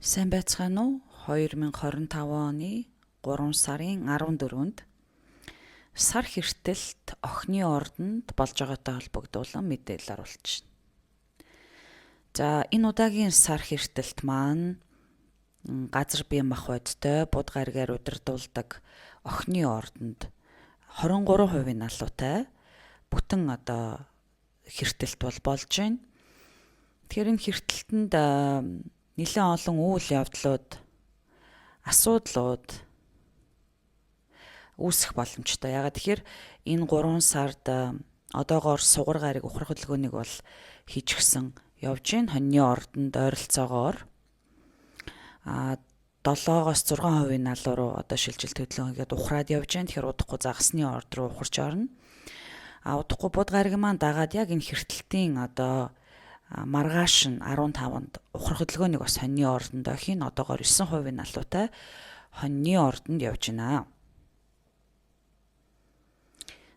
Сайн байцгаана уу? 2025 оны 3 сарын 14-нд сар хэртэлт охины ордонд болж байгаатай холбогдуулан мэдээлэл оруулж байна. За энэ удаагийн сар хэртэлт маань газар бие махбодтой буд гаригаар удирдуулдаг охины ордонд 23% налуутай бүтэн хэртэлт болж байна. Тэгэхээр энэ хэртэлтэнд нэлээд олон үйл явдлууд, асуудлууд үүсэх боломжтой. Ягаад тэгэхээр энэ 3 сард одоогоор сугар гариг ухрах хөдөлгөөнийг бол хийчихсэн явж байна. Хоньны ордонд ойролцоогоор 7-оос 6% налуу руу шилжилт хөдөлгөөн хийгээд ухраад явж байна. Тэгэхээр удахгүй загасны орд руу ухарч орно. Удахгүй буд гариг маань дагаад яг энэ хэртэлтийн маргааш нь 15-нд ухрах хөдөлгөөнийг бас хоньны ордонд хийн одоогоор 9% налуутай хоньны ордонд явж байна.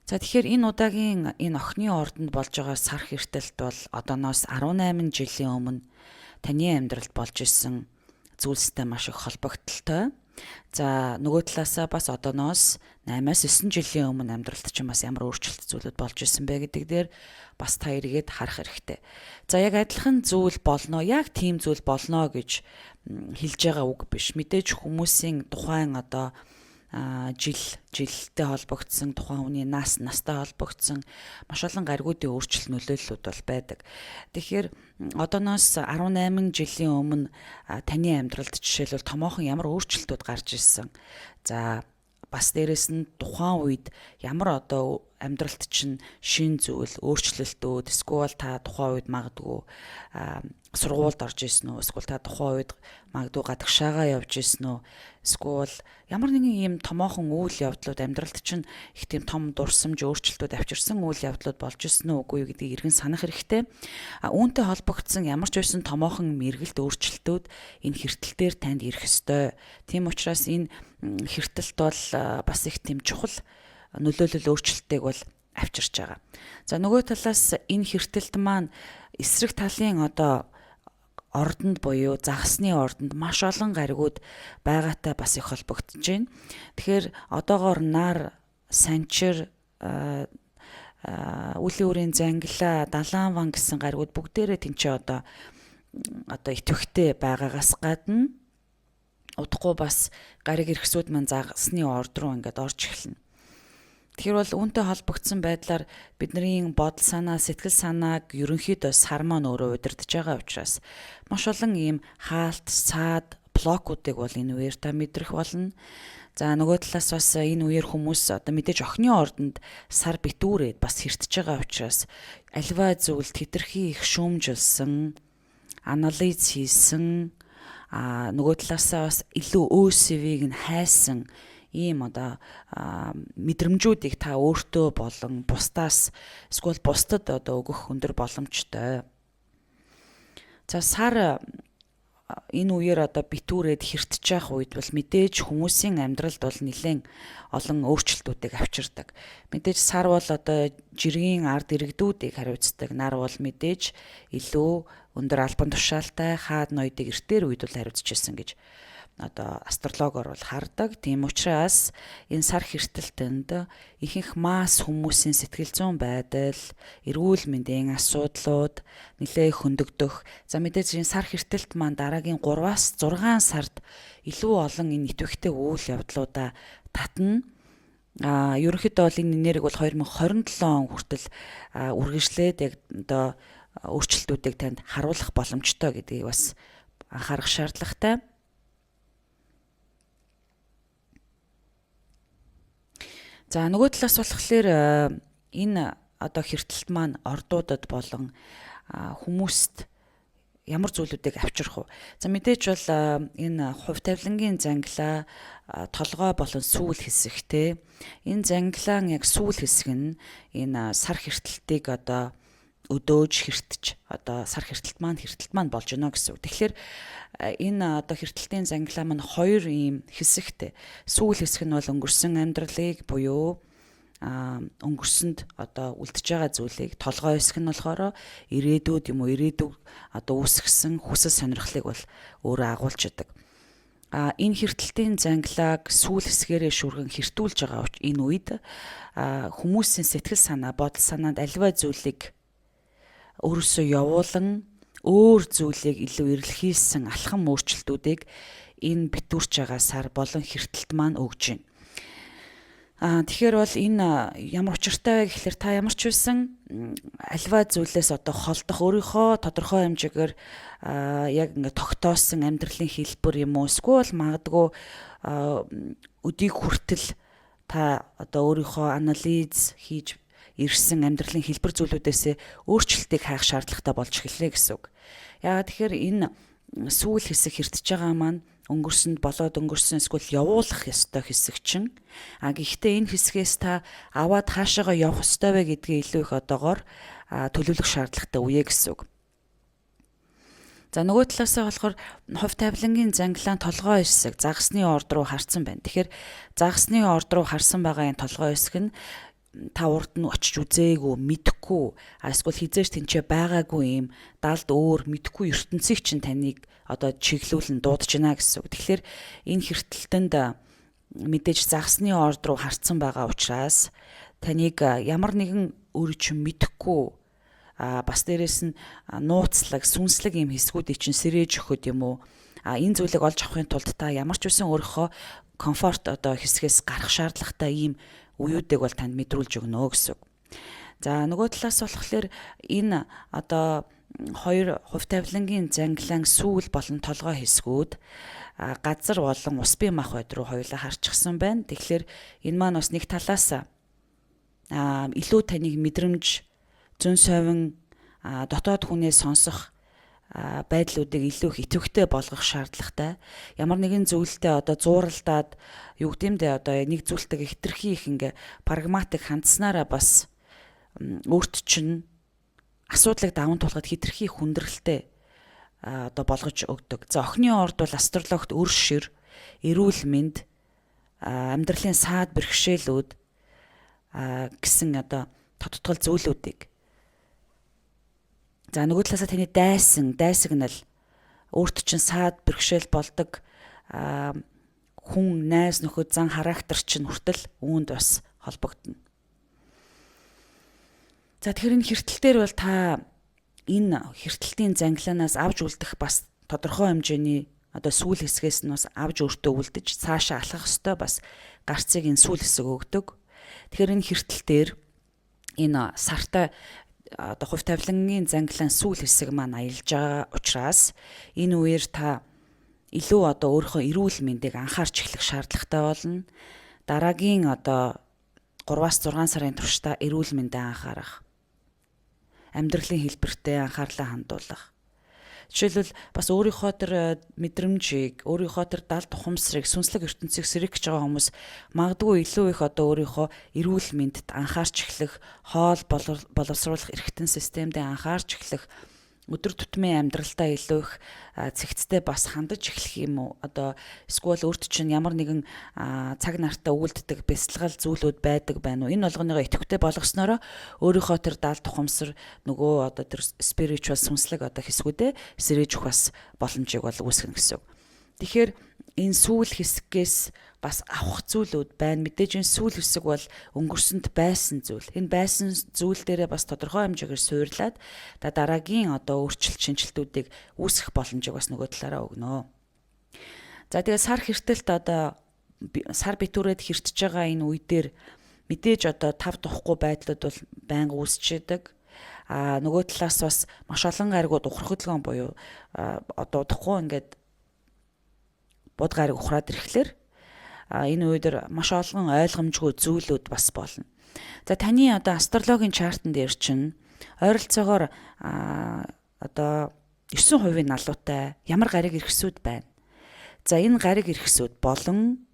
За тэгэхээр энэ удаагийн энэ охины ордонд болж байгаа сар хэртэлт бол одооноос 18 жилийн өмнө таны амьдралд болж исэн зүйлстэй маш их холбогдолтой. За нөгөө талаасаа бас одооноос 8-9 жилийн өмнө амьдралд чинь бас ямар өөрчлөлт зүйлүүд болж исэн бэ гэдэг дээр бас та эргээд харах хэрэгтэй. За яг адилхан зүйл болно, яг тийм зүйл болно гэж хэлж байгаа үг биш. Мэдээж хүмүүсийн тухайн жилтэй холбогдсон, тухайн хүний настай холбогдсон маш олон гаригуудын өөрчлөлт нөлөөллүүд бол байдаг. Тэгэхээр одооноос 18 жилийн өмнө таны амьдралд жишээлбэл томоохон ямар өөрчлөлтүүд гарч ирсэн. За бас дээрэс нь тухайн үед ямар амьдралд чинь шин зүйл, өөрчлөлтүүд, эсвэл та тухайн үед магадгүй сургуульд орж исэн үү, эсвэл та тухайн үед магадгүй гадагшаагаа явж исэн үү, эсвэл ямар нэгэн ийм томоохон үйл явдлууд амьдралд чинь их тийм том дурсамж, өөрчлөлтүүд авчирсан үйл явдлууд болж исэн үү үгүй юу гэдгийг эргэн санах хэрэгтэй. Үүнтэй холбогдсон ямар ч байсан томоохон мэргэлт өөрчлөлтүүд энэ хэртэлтээр танд ирэх ёстой. Тийм учраас энэ хэртэлт бол бас их тийм чухал нөлөөлөл өөрчлөлтийг бол авчирч байгаа. За нөгөө талаас энэ хэртэлт маань эсрэг талын ордонд буюу загасны ордонд маш олон гаригууд байгаатай бас их холбогдож байна. Тэгэхээр одоогоор нар, санчир, үлийн үрийн зангилаа, далайн ван гэсэн гаригууд бүгдээрээ тэнцээ идэвхтэй байгаагаас гадна удахгүй бас гариг эрхсүүд маань загасны орд руу орж эхэлнэ. Тэгэхээр бол үүнтэй холбогдсон байдлаар бидний бодол санаа, сэтгэл санааг ерөнхийдөө сар маань өөрөө удирдах байгаа учраас маш олон ийм хаалт, цаад, блокуудыг бол энэ үеэр та мэдрэх болно. За нөгөө талаас бас энэ үеэр хүмүүс мэдээж охины ордонд сар битүүрээд бас хэртэж байгаа учраас альва зүйл тэтэрхий их шүүмжилсэн, анализ хийсэн, нөгөө талаасаа бас илүү өөсөвийг нь хайсан ийм мэдрэмжүүдийг та өөртөө болон бусдаас эсвэл бусдад өгөх өндөр боломжтой. За сар энэ үеэр битүүрээд хэртэж явах үед бол мэдээж хүмүүсийн амьдралд бол нэлээд олон өөрчлөлтүүдийг авчирдаг. Мэдээж сар бол жирийн ард иргэдүүдийг хариуцдаг. Нар бол мэдээж илүү өндөр албан тушаалтай хаад ноёдыг эртээр үед бол хариуцчихсан гэж астрологоор бол хардаг. Тийм учраас энэ сар хэртэлтэнд ихэнх масс хүмүүсийн сэтгэл зүйн байдал, эрүүл мэндийн асуудлууд нэлээд хөндөгдөх. За мэдээж энэ сар хэртэлт маань дараагийн 3-аас 6 сард илүү олон энэ идэвхтэй үйл явдлуудаа татна. Ерөнхийдөө бол энэ нэрийг бол 2027 он хүртэл үргэлжлээд яг өөрчлөлтүүдийг танд харуулах боломжтой гэдгийг бас анхаарах шаардлагатай. За нөгөө талаас болохоор энэ хэртэлт маань ордуудад болон хүмүүст ямар зүйлүүдийг авчрах вэ? За мэдээж бол энэ хувь тавилангийн зангилаа, толгой болон сүүл хэсэгтэй. Энэ зангилаан яг сүүл хэсэг нь энэ сар хэртэлтийг өдөөж хэртэж сар хэртэлт маань болж байна гэсэн үг. Тэгэхээр энэ хэртэлтийн зангилаа маань 2 ийм хэсэгтэй. Сүүл хэсэг нь бол өнгөрсөн амьдралыг буюу өнгөрсөнд одоо үлдэж байгаа зүйлийг толгой хэсэг нь болохоор ирээдүйд юм уу ирээдүг одоо үүсгэсэн хүсэл сонирхлыг бол өөрөө агуулж идэг. Энэ хэртэлтийн зангилааг сүүл хэсгээрээ шүргэн хэртүүлж байгаа энэ үед хүмүүсийн сэтгэл санаа, бодол санаанд аливаа зүйлийг өөрөөсөө явуулан өөр зүйлийг илүү эрэлхийлсэн алхам өөрчлөлтүүдийг энэ битүүрч байгаа сар болон хэртэлт маань өгж байна. Тэгэхээр бол энэ ямар учиртай вэ гэхээр та ямар ч байсан аливаа зүйлээс одоо холдох өөрийнхөө тодорхой хэмжээгээр яг ингээд тогтоосон амьдралын хэлбэр юм уу эсвэл магадгүй өдийг хүртэл та одоо өөрийнхөө анализ хийж ирсэн амьдралын хэлбэр зүйлүүдээс өөрчлөлтийг хайх шаардлагатай болж эхэллээ гэсэн үг. Яагаад тэгэхээр энэ сүүл хэсэг хэртэж байгаа маань өнгөрсөнд болоод өнгөрсөн эсвэл явуулах ёстой хэсэг чинь. Гэхдээ энэ хэсгээс та аваад хаашаага явах ёстой вэ гэдгийг илүү их одоогоор төлөвлөх шаардлагатай үе гэсэн үг. За нөгөө талаасаа болохоор хувь тавилангийн зангилаан толгой хэсэг загасны орд руу харсан байна. Тэгэхээр загасны орд руу харсан байгаа энэ толгой хэсэг нь та урд нь очиж үзээгүй, мэдэхгүй, эсвэл хизээш тэнцээ байгаагүй юм далд өөр мэдэхгүй ертөнцийг чинь таныг одоо чиглүүлэн дуудаж байна гэсэн үг. Тэгэхээр энэ хэртэлтэнд мэдээж загасны орд руу харцсан байгаа учраас таныг ямар нэгэн өөрөө чинь мэдэхгүй бас дээрэс нь нууцлаг, сүнслэг юм хэсгүүдийг чинь сэрээж өгөхөд юм уу? Энэ зүйлийг олж авахын тулд та ямар ч үсэн өөрийнхөө комфорт одоо хэсгээс гарах шаардлагатай ийм үеүүдийг бол танд мэдрүүлж өгнө гэсэн үг. За нөгөө талаас болохоор энэ одоо хоёр хувь тавилангийн зангилаан сүүл болон толгой хэсгүүд газар болон ус бие махбод руу хоёулаа харчихсан байна. Тэгэхээр энэ маань бас нэг талаас илүү таныг мэдрэмж зөн совин дотоод хүнээс сонсох байдлуудыг илүү их идэвхтэй болгох шаардлагатай. Ямар нэгэн зүйлдээ одоо зууралдаад юу гэмдэ одоо нэг зүйлтэйг хитрхи их ингээ прагматик хандсанараа бас өөрт чинь асуудлыг даван туулахад хитрхи хүндрэлтэй одоо болгож өгдөг. За охины орд бол астрологт өр шир, эрүүл мэнд, амьдралын саад бэрхшээлүүд гэсэн одоо тодтгол зүйлүүдийг. За нөгөө талаасаа таны дайсагнал өөрт чинь саад бэрхшээл болдог хүн найз нөхөд зан характер чинь хүртэл үүнд бас холбогдно. За тэгэхээр энэ хэртэлтээр бол та энэ хэртэлтийн зангилаанаас авж үлдэх бас тодорхой хэмжээний одоо сүүл хэсгээс нь бас авж өөртөө үлдэж цаашаа алхах ёстой бас гарцыг энэ сүүл хэсэг өгдөг. Тэгэхээр энэ хэртэлтээр энэ сартай одоо хувь тавилангийн зангилаан сүүл хэсэг маань аялж байгаа учраас энэ үеэр та илүү одоо өөрийнхөө эрүүл мэндийг анхаарч эхлэх шаардлагатай болно. Дараагийн одоо 3-6 сарын туршдаа эрүүл мэндэд анхаарах. Амьдралын хэлбэртээ анхаарлаа хандуулах. Жишээлбэл бас өөрийнхөө тэр мэдрэмжийг, өөрийнхөө тэр далд ухамсарыг, сүнслэг ертөнцийг сэргийж байгаа хүмүүс магадгүй илүү их одоо өөрийнхөө эрүүл мэндэд анхаарч эхлэх, хоол боловсруулах эрхтэн системдээ анхаарч эхлэх, өдөр тутмын амьдралдаа илүү их цэгцтэй бас хандаж эхлэх юм уу? Одоо эсвэл өөрт чинь ямар нэгэн цаг нартаа үйлддэг бясалгал зүйлүүд байдаг байна уу? Энэ болгоныгоо идэвхтэй болгоснороо өөрийнхөө тэр далд ухамсар нөгөө одоо тэр spiritual сүнслэг одоо хэсгүүдээ сэрэж өгөх бас боломжийг бол үүсгэнэ гэсэн үг. Тэгэхээр энэ сүүл хэсгээс бас авах зүйлүүд байна. Мэдээж энэ сүүл хэсэг бол өнгөрсөнд байсан зүйл. Энэ байсан зүйл дээрээ бас тодорхой хэмжээгээр суйрлаад дараагийн одоо өөрчлөлт шинжилтүүдийг үүсгэх боломжийг бас нөгөө талаараа өгнө. За тэгээ сар хэртэлт одоо сар битүүрээд хэртэж байгаа энэ үе дээр мэдээж одоо тав тухгүй байдлууд бол байнга үүсчээдэг. Нөгөө талаас бас маш олон гаригууд ухрах хөдөлгөөн буюу одоо удахгүй ингээд бод гариг ухраад ирэхлээр энэ үедэр маш олон ойлгомжгүй зүйлүүд бас болно. За таны одоо астрологийн чартан дээр чинь ойролцоогоор одоо 9% налуутай ямар гариг ирэхсүүд байна. За энэ гариг ирэхсүүд болон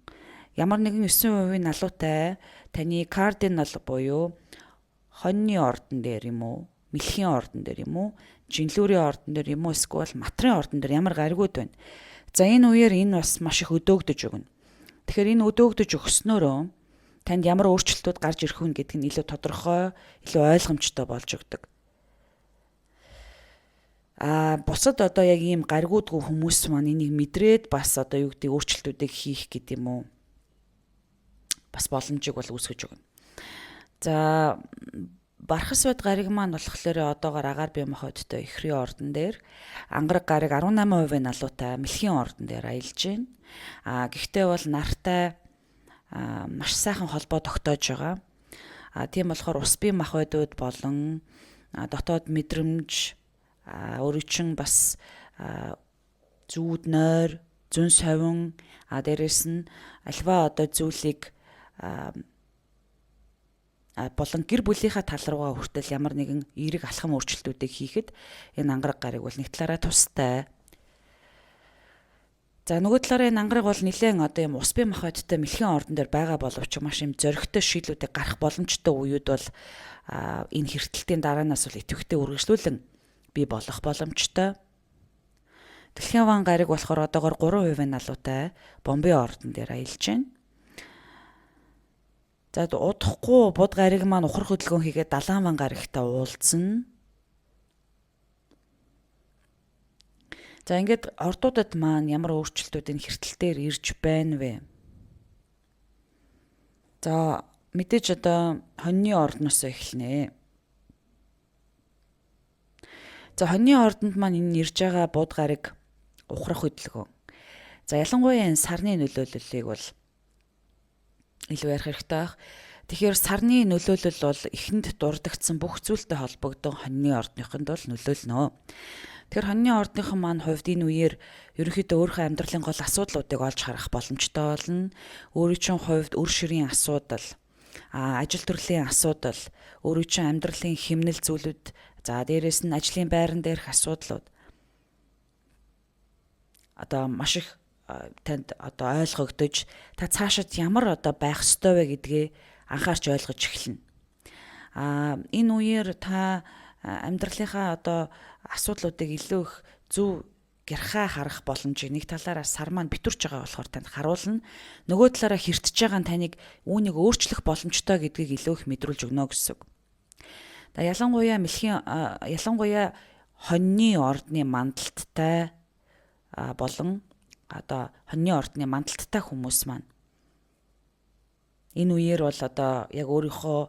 ямар нэгэн 9% налуутай таны кардинал буюу хоньны ордон дээр юм уу, мэлхийн ордон дээр юм уу, жинлүүрийн ордон дээр юм уу, эсвэл матрын ордон дээр ямар гаригуд байна. За энэ үеэр энэ бас маш их өдөөгдөж өгнө. Тэгэхээр энэ өдөөгдөж өгснөөрөө танд ямар өөрчлөлтүүд гарч ирэх вэ гэдг нь илүү тодорхой, илүү ойлгомжтой болж өгдөг. Бусад одоо яг ийм гаргуудгүй хүмүүс маань энийг мэдрээд бас одоо юу гэдэг өөрчлөлтүүдийг хийх гэдэг юм уу? Бас боломжийг бол үүсгэж өгнө. За Бархас бод гариг маань болохоор одоогоор агаар бие махбодтой ихрийн ордон дээр ангараг гариг 18% налуутай мэлхийн ордон дээр аялж байна. Гэхдээ бол нартай маш сайхан холбоо тогтоож байгаа. Тийм болохоор ус бие махбодууд болон дотоод мэдрэмж өөрийн чинь бас зүүд нойр, зүн совин дээрээс нь альва одоо зүйлийг болон гэр бүлийнхаа тал руугаа хүртэл ямар нэгэн эерэг алхам өөрчлөлтүүдийг хийхэд энэ ангараг гариг бол нэг талаараа тустай. За нөгөө талаараа энэ ангараг бол нэлээд одоо юм ус бие махбодтой мэлхийн ордон дээр байгаа боловч маш юм зөрөгтэй шийдлүүдийг гарах боломжтой үеуд бол энэ хэртэлтийн дараанаас бол идэвхтэй үргэлжлүүлэн бий болох боломжтой. Дэлхийн ван гариг болохоор одоогоор 3% налуутай Бомбей ордон дээр аялж байна. За удахгүй буд гариг маань ухрах хөдөлгөөн хийгээд Далайн ван гаригтай уулзсан. За ингээд ордуудад маань ямар өөрчлөлтүүд энэ хэртэлтээр ирж байна вэ? За мэдээж одоо хоньны ордноос эхэлнэ. За хоньны ордонд маань энэ ирж байгаа буд гариг ухрах хөдөлгөөн. За ялангуяа энэ сарны нөлөөллийг бол илүү ярих хэрэгтэй байх. Тэгэхээр сарны нөлөөлөл бол эхэнд дурддагдсан бүх зүйлтэй холбогдсон хоньны ордныхонд бол нөлөөлнө. Тэгэхээр хоньны ордынхан маань хувьд энэ үеэр ерөнхийдөө өөрийнхөө амьдралын гол асуудлуудыг олж харах боломжтой болно. Өөрийн чинь хувьд үр ширийн асуудал, ажил төрлийн асуудал, өөрийн чинь амьдралын хэмнэл зүйлүүд, за дээрэс нь ажлын байран дээрх асуудлууд одоо маш их танд одоо ойлгогдож та цаашид ямар одоо байх ёстой вэ гэдгээ анхаарч ойлгож эхэлнэ. Энэ үеэр та амьдралынхаа одоо асуудлуудыг илүү их зөв гэрхаа харах боломжийг нэг талаараа сар маань битүүрч байгаа болохоор танд харуулна. Нөгөө талаараа хэртэж байгаа нь таныг үүнийг өөрчлөх боломжтой гэдгийг илүү их мэдрүүлж өгнө гэсэн үг. Ялангуяа хоньны ордны мандалттай болон одоо хоньны ордны мандалттай хүмүүс маань энэ үеэр бол одоо яг өөрийнхөө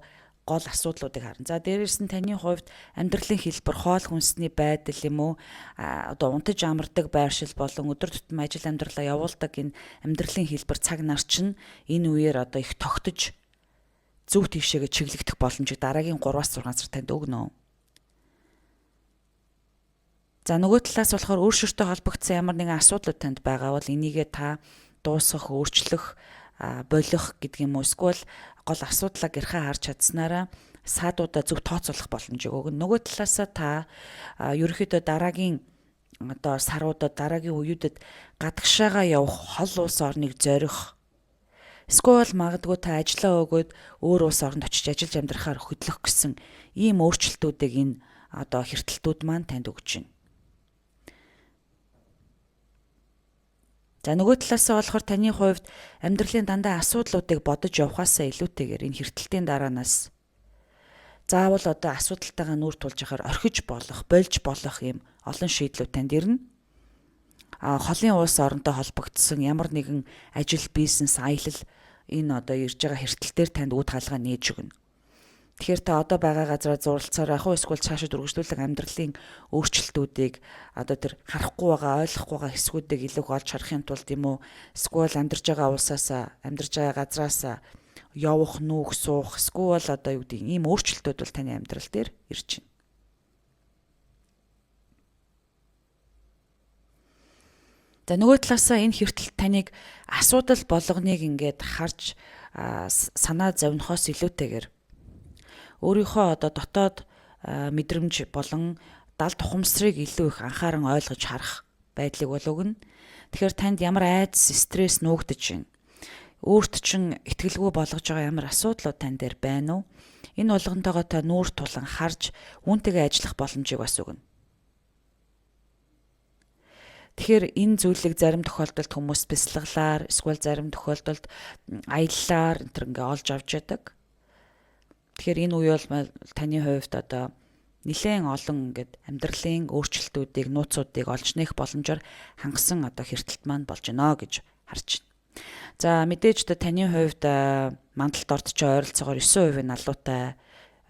гол асуудлуудыг харна. За дээрээс нь таны хувьд амьдралын хэлбэр, хоол хүнсний байдал юм уу, одоо унтаж амардаг байршил болон өдөр тутмын ажил амьдралаа явуулдаг энэ амьдралын хэлбэр цаг нар чинь энэ үеэр одоо их тогтож зөв тийшээгээ чиглэгдэх боломжийг дараагийн 3-6 сар танд өгнө. За нөгөө талаас болохоор өөрсөртөө холбогдсон ямар нэгэн асуудлууд танд байгаа бол энийгээ та дуусгах, өөрчлөх, болох гэдэг юм уу, эсвэл гол асуудлаа гэрхээ харж чадсанараа саадуудаа зөв тооцоолох боломжийг өгнө. Нөгөө талаасаа та ерөнхийдөө дараагийн одоо саруудад, дараагийн үеүүдэд гадагшаага явах хол улс орныг зорих, эсвэл магадгүй та ажиллаа өгөөд өөр улс оронд очиж ажиллаж амьдрахаар хөдлөх гэсэн ийм өөрчлөлтүүдийг энэ одоо хэртэлтүүд маань танд өгч байна. За нөгөө талаасаа болохоор таны хувьд амьдралын дандаа асуудлуудыг бодож явахаасаа илүүтэйгээр энэ хэртэлтийн дараанаас заавал одоо асуудалтайгаа нүүр тулж яхаар орхиж болох, болж болох юм олон шийдлүүд танд ирнэ. Холын улс оронтой холбогдсон ямар нэгэн ажил, бизнес, аялал энэ одоо ирж байгаа хэртэлтээр танд үд хаалгаа нээж өгнө. Тэгэхээр та одоо байгаа газараа зуралцаар ах уу, эсвэл цаашид үргэлжлүүлэх амьдралын өөрчлөлтүүдийг одоо тэр харахгүй байгаа, ойлгохгүй байгаа хэсгүүдийг илүү олж харахын тулд юм уу, эсвэл амьдарч байгаа улсаасаа, амьдарч байгаа газраасаа явах, нүүх, суух, эсвэл одоо юу гэдэг ийм өөрчлөлтүүд бол таны амьдрал дээр ирж байна. За нөгөө талаасаа энэ хэртэлт таныг асуудал болгоныг ингээд харж санаа зовнохоос илүүтэйгээр өөрийнхөө одоо дотоод мэдрэмж болон далд ухамсарыг илүү их анхааран ойлгож харах байдлыг бол өгнө. Тэгэхээр танд ямар айдас, стресс нүүгдэж байна? Өөрт чинь итгэлгүй болгож байгаа ямар асуудлууд тань дээр байна уу? Энэ болгонтойгоо та нүүр тулан харж үүнтэйгээ ажиллах боломжийг бас өгнө. Тэгэхээр энэ зүйлийг зарим тохиолдолд хүмүүс бясалгалаар, эсвэл зарим тохиолдолд аяллаар ингээ олж авч яадаг. Тэгэхээр энэ үе бол таны хувьд одоо нэлээд олон ингээд амьдралын өөрчлөлтүүдийг, нууцуудыг олж нээх боломжоор хангасан одоо хэртэлт маань болж байна гэж харж байна. За мэдээж таны хувьд мандалд ордч ойролцоогоор 9% налуутай,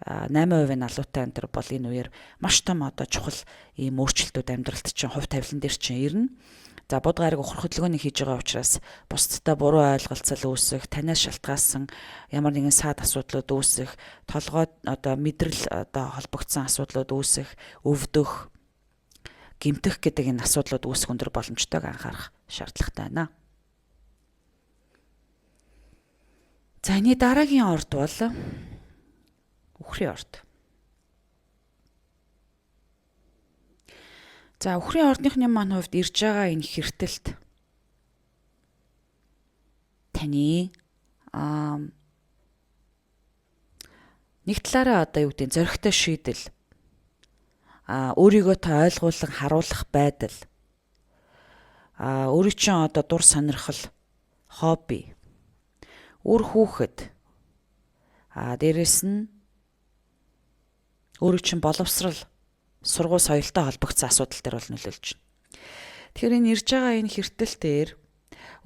8% налуутай энэ бол энэ үеэр маш том одоо чухал ийм өөрчлөлтүүд амьдралд чинь хувь тавилан дээр чинь ирнэ. За бод гариг ухрах хөдөлгөөнийг хийж байгаа учраас бусдтай буруу ойлголцол үүсэх, танаас шалтгаалсан ямар нэгэн саад асуудлууд үүсэх, толгой одоо мэдрэл одоо холбогдсон асуудлууд үүсэх, өвдөх, гэмтэх гэдэг энэ асуудлууд үүсэх өндөр боломжтойг анхаарах шаардлагатай байна. За энэ дараагийн орд бол үхрийн орд. За үхрийн ордныхны маань хувьд ирж байгаа энэ хэртэлт таны нэг талаараа одоо юу гэдэг зоригтой шийдэл, өөрийгөө та ойлгуулан харуулах байдал, өөрийн чинь одоо дур сонирхол, хобби, үр хүүхэд, дээрэс нь өөрийн чинь боловсрал, сургууль соёлтой холбогдсон асуудал дээр бол нөлөөлж байна. Тэгэхээр энэ ирж байгаа энэ хэртэлтээр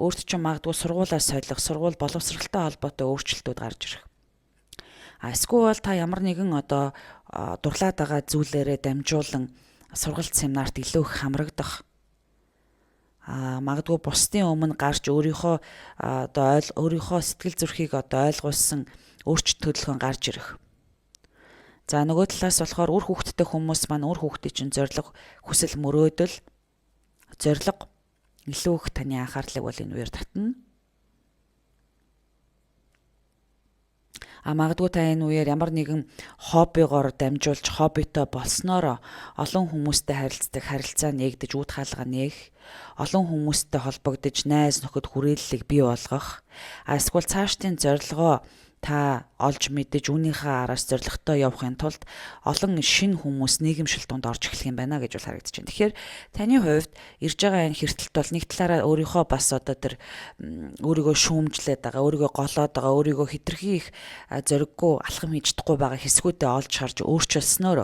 өөрт чинь магадгүй сургуулаа солих, сургууль боловсралтай холбоотой өөрчлөлтүүд гарч ирэх. Эсвэл та ямар нэгэн одоо дурлаад байгаа зүйлээрээ дамжуулан сургалт семинарт илүү их хамрагдах. Магадгүй бусдын өмнө гарч өөрийнхөө одоо өөрийнхөө сэтгэл зүрхийг одоо ойлгуулсан өөрчлөлт төлөвлөгөө гарч ирэх. За нөгөө талаас болохоор үр хүүхдтэй хүмүүс маань үр хүүхдийн чинь зориг, хүсэл мөрөөдөл, зориг илүү их таны анхаарлыг бол энэ үеэр татна. Магадгүй та энэ үеэр ямар нэгэн хоббигоор дамжуулж хоббитой болсноороо олон хүмүүстэй харилцдаг харилцаа нээгдэж үүд хаалга нээх, олон хүмүүстэй холбогдож найз нөхөд хүрээллийг бий болгох, эсвэл цаашдын зорилгоо та олж мэдэж үүнийхээ араас зорилготой явахын тулд олон шинэ хүмүүс нийгэмшил донд орж эхлэх юм байна гэж бол харагдаж байна. Тэгэхээр таны хувьд ирж байгаа энэ хэртэлт бол нэг талаараа өөрийнхөө бас одоо тэр өөрийгөө шүүмжлээд байгаа, өөрийгөө голоод байгаа, өөрийгөө хэтэрхий их зориггүй алхам хийж чадахгүй байгаа хэсгүүдээ олж харж өөрчилснөөр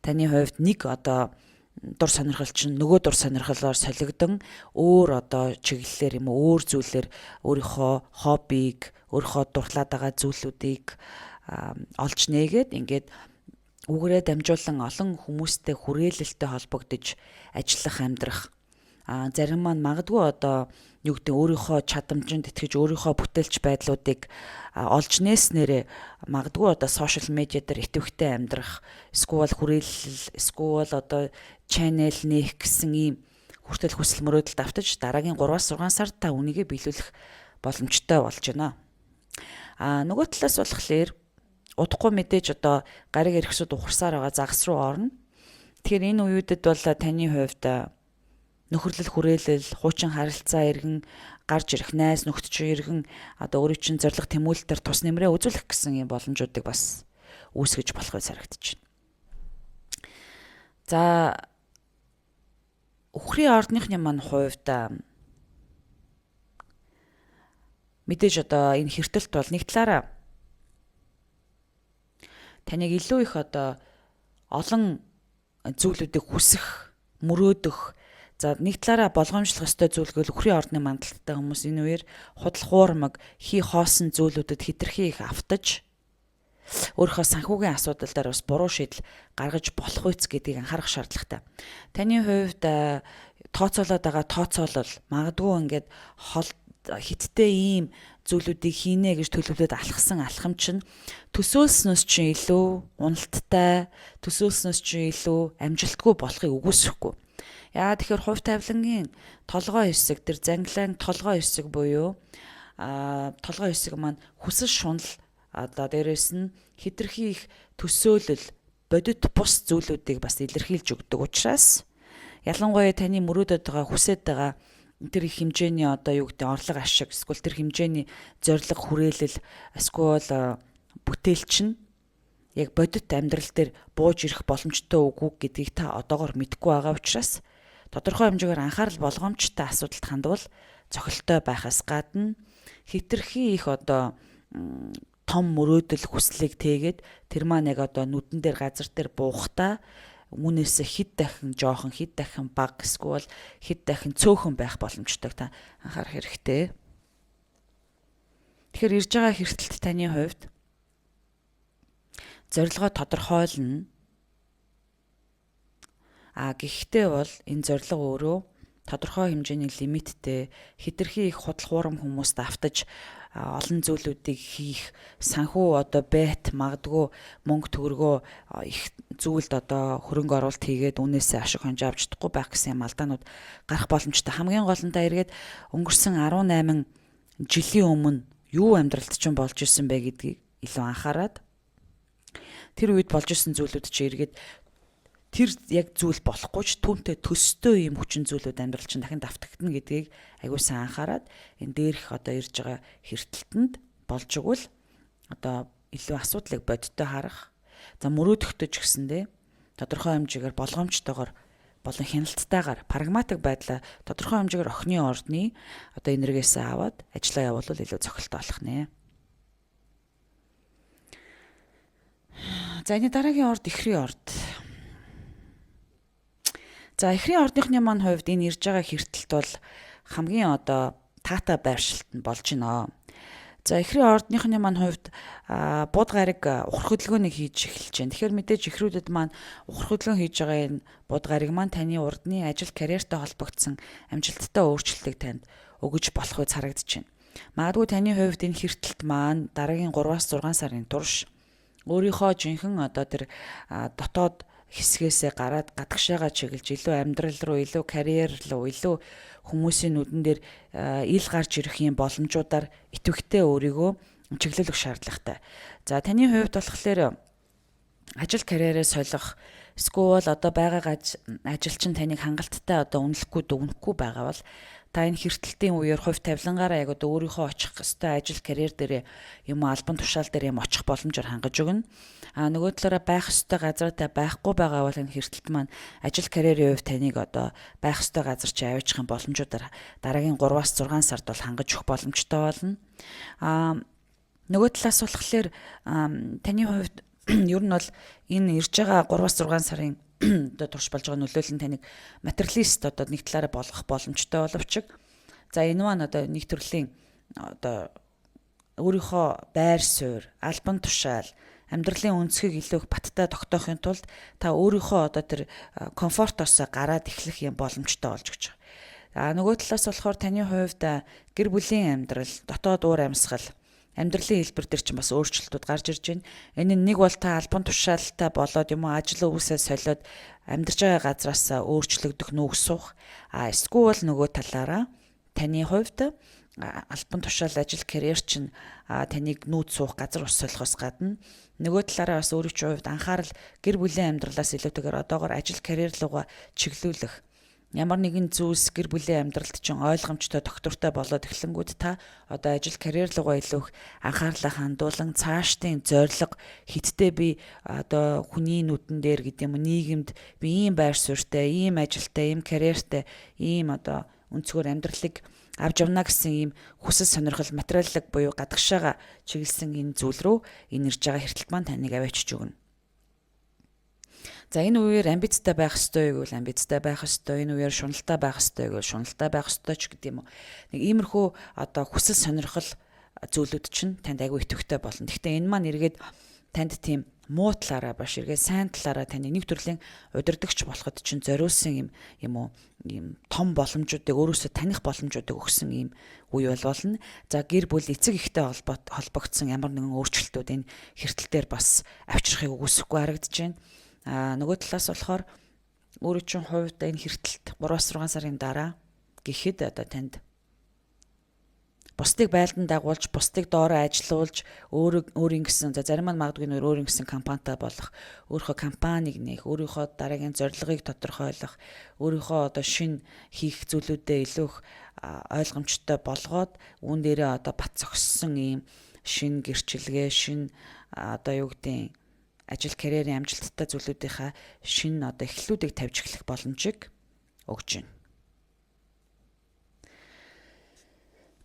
таны хувьд нэг одоо дур сонирхол чинь нөгөө дур сонирхолоор солигдсон өөр одоо чиглэлээр юм уу өөр зүйлээр өөрийнхөө хоббиг, өөрийнхөө дурлаад байгаа зүйлүүдийг олж нээгээд ингээд үгээрээ дамжуулан олон хүмүүстэй хүрээлэлтэй холбогдож ажиллах, амьдрах. Зарим маань магадгүй одоо юу гэдэг өөрийнхөө чадамжинд итгэж өөрийнхөө бүтээлч байдлуудыг олж нээснээрээ магадгүй одоо сошиал медиа дээр идэвхтэй амьдрах, эсвэл хүрээлэл, эсвэл одоо чанел нээх гэсэн ийм хүртэл хүсэл мөрөөдөлд автаж дараагийн 3-6 сард та үнийгээ биелүүлэх боломжтой болж байна. Нөгөө талаас болохоор удахгүй мэдээж одоо гариг эрхсүүд ухарсаар байгаа загас руу орно. Тэгэхээр энэ үеүүдэд бол таны хувьд нөхөрлөл хүрээлэл, хуучин харилцаа иргэн гарч ирэх, найз нөхдөж иргэн одоо өөрийн чинь зориг тэмүүлэлтээр тус нэмрээ үзүүлэх гэсэн юм боломжуудыг бас үүсгэж болох гэж харагдаж байна. За үхрийн ордныхны маань хувьд мэдээж одоо энэ хэртэлт бол нэг талаараа таныг илүү их одоо олон зүйлүүдийг хүсэх, мөрөөдөх, за нэг талаараа болгоомжлох ёстой зүйлгүй үхрийн ордны мандалттай хүмүүс энэ үеэр худал хуурмаг, хий хоосон зүйлүүдэд хэтэрхий их автаж өөрийнхөө санхүүгийн асуудал дээр бас буруу шийдэл гаргаж болох үс гэдгийг анхаарах шаардлагатай. Таны хувьд тооцоолоод байгаа тооцоолол магадгүй ингээд хиттэй ийм зүйлүүдийг хийнэ гэж төлөвлөд алхсан алхам чинь төсөөлснөөс чинь илүү уналттай, төсөөлснөөс чинь илүү амжилтгүй болохыг үгүйсэхгүй. Яа тэгэхээр хувь тавилангийн толгой хэсэг, тэр зангилаан толгой хэсэг буюу толгой хэсэг маань хүсэл шунал одоо дээрэс нь хэтэрхий их төсөөлөл, бодит бус зүйлүүдийг бас илэрхийлж өгдөг учраас ялангуяа таны мөрөөдөд байгаа, хүсэж байгаа тэр их хэмжээний одоо юу гэдэг орлого ашиг, эсвэл тэр хэмжээний зориг хүрээлэл, эсвэл бүтээлч нь яг бодит амьдрал дээр бууж ирэх боломжтой үгүй гэдгийг та одоогоор мэдэхгүй байгаа учраас тодорхой хэмжээгээр анхаарал болгоомжтой асуудалд хандвал цохилтой байхаас гадна хитрхи их одоо том мөрөөдөл хүслийг тэгээд тэр маань яг одоо нүдэн дээр газар дээр буухтаа үүнээсээ хэд дахин бага эсвэл хэд дахин цөөхөн байх боломжтой та анхаарах хэрэгтэй. Тэгэхээр ирж байгаа хэртэлт таны хувьд зорилгоо тодорхойлно. Гэхдээ бол энэ зорилго өөрөө тодорхой хэмжээний лимиттэй хитрхи их худал хуурам хүмүүст автаж олон зүйлүүдийг хийх санхүү одоо бэт магадгүй мөнгө төгрөгөө их зүйлд одоо хөрөнгө оруулалт хийгээд үнээсээ ашиг хонж авч чадахгүй байх гэсэн юм алдаанууд гарах боломжтой. Хамгийн гол нь та эргээд өнгөрсөн 18 жилийн өмнө юу амьдралд чинь болж исэн бэ гэдгийг илүү анхаарад тэр үед болж исэн зүйлүүд чи эргээд тэр яг зүйл болохгүй ч түүнтэй төстэй юм хүчин зүйлүүд амьдрал чинь дахин давтагдана гэдгийг аягуулсан анхаарад энэ дээрх одоо ирж байгаа хэртэлтэнд болж игэл одоо илүү асуудлыг бодиттой харах. За мөрөөдөхтэй ч гэсэндээ тодорхой хэмжээгээр болгоомжтойгоор болон хяналтайгаар прагматик байдлаа тодорхой хэмжээгээр охины ордны одоо энергиэсээ аваад ажиллаа явуулвал илүү цохилтой болох нэ. За энэ дараагийн орд ихрийн орд. За ихрийн ордынхны маань хувьд энэ ирж байгаа хэртэлт бол хамгийн одоо таатай байршилт нь болж байна. За ихрийн ордныхны маань хувьд бууд гариг ухрах хөдөлгөөнийг хийж эхэлж байна. Тэгэхээр мэдээж ихрүүдэд маань ухрах хөдөлгөөн хийж байгаа энэ бууд гариг маань таны урдны ажил карьертэй холбогдсон амжилттай өөрчлөлтийг танд өгөж болох үе харагдаж байна. Магадгүй таны хувьд энэ хэртэлт маань дараагийн 3-6 сарын турш өөрийнхөө жинхэнэ одоо тэр дотоод хэсгээсээ гараад гадагшаага чиглэж илүү амьдрал руу, илүү карьер руу, илүү хүмүүсийн нүдэн дээр ил гарч ирэх юм боломжуудаар идэвхтэй өөрийгөө чиглүүлэх шаардлагатай. За таны хувьд болохоор ажил карьерээ солих эсвэл одоо байгаа ажил чинь таныг хангалттай одоо үнэлэхгүй дүгнэхгүй байгаа бол та энэ хэртэлтийн үеэр хувь тавилангаараа яг одоо өөрийнхөө очих ёстой ажил карьер дээр юм албан тушаал дээр юм очих боломжоор хангаж өгнө. Нөгөө талаараа байх ёстой газараа байхгүй байгаа бол энэ хэртэлт маань ажил карьерийн хувьд таныг одоо байх ёстой газар чи аваачих юм боломжуудаар дараагийн 3-6 сард бол хангаж өгөх боломжтой болно. Нөгөө талаас болохоор таны хувьд ер нь бол энэ ирж байгаа 3-6 сарын одоо турш болж байгаа нөлөөлөл нь таныг материалист одоо нэг талаараа болгох боломжтой боловч за энэ маань одоо нэг төрлийн одоо өөрийнхөө байр суурь, албан тушаал, амьдралын өнцгийг илүү их баттай тогтоохын тулд та өөрийнхөө одоо тэр комфортоос гараад эхлэх юм боломжтой болж гэж байгаа. Нөгөө талаас болохоор таны хувьд гэр бүлийн амьдрал, дотоод уур амьсгал амьдралын хэлбэр дээр чинь бас өөрчлөлтүүд гарч ирж байна. Энэ нэг бол та албан тушаалтай болоод юм уу ажил үсээ солиод амьдарч байгаа газраас өөрчлөгдөх нүүх суух. Эсвэл нөгөө талаараа таны хувьд албан тушаал ажил карьер чинь таныг нүүд суух газар ус солихоос гадна нөгөө талаараа бас өөрийн хувьд анхаарал гэр бүлийн амьдралаас илүүтэйгээр одоогоор ажил карьер руугаа чиглүүлэх ямар нэгэн зүйлс гэр бүлийн амьдралд чинь ойлгомжтой доктортой болоод эхлэнгүүд та одоо ажил карьер руугаа илүү их анхаарлаа хандуулан цаашдын зорилго хиттэй би одоо хүний нүдэн дээр гэдэг юм нийгэмд би ийм байр суурьтай, ийм ажилтай, ийм карьертэй, ийм одоо өнцгөр амьдралыг авч явна гэсэн ийм хүсэл сонирхол материаллык буюу гадагшаага чиглэсэн энэ зүйл рүү энэ ирж байгаа хэртэлт маань таныг аваачиж өгнө. За энэ үеэр амбицтай байх ёстой гэвэл амбицтай байх ёстой, энэ үеэр шуналтай байх ёстой гэвэл шуналтай байх ёстой ч гэдэг юм уу. Нэг иймэрхүү одоо хүсэл сонирхол зүйлүүд чинь танд айгүй идэвхтэй болно. Гэхдээ энэ маань эргээд танд тийм муу талаараа баш эргээд сайн талаараа таны нэг төрлийн удирдахч болоход чинь зориулсан юм уу ийм том боломжуудыг өөрөөсөө таних боломжуудыг өгсөн ийм үе болно. За гэр бүл эцэг эхтэй холбогдсон ямар нэгэн өөрчлөлтүүд энэ хэртэлтээр бас авчрахыг үгүйсэхгүй харагдаж байна. Нөгөө талаас болохоор өөрийн чинь хувьд энэ хэртэлт 3-6 сарын дараа гэхэд одоо танд бусдыг байлдан дагуулж, бусдыг доороо ажилуулж, өөрийн гэсэн зарим нь магадгүй нөр өөрийн гэсэн компанитай болох, өөрийнхөө компанийг нээх, өөрийнхөө дараагийн зорилгыг тодорхойлох, өөрийнхөө одоо шин хийх зүйлүүдэд илүү их ойлгомжтой болгоод үүн дээрээ одоо бат зогссон ийм шин гэрчилгээ, шин одоо юу гэдэг ажил карьерийн амжилттай зүйлүүдийнхаа шин одоо эхлэлүүдийг тавьж эхлэх боломжийг өгж байна.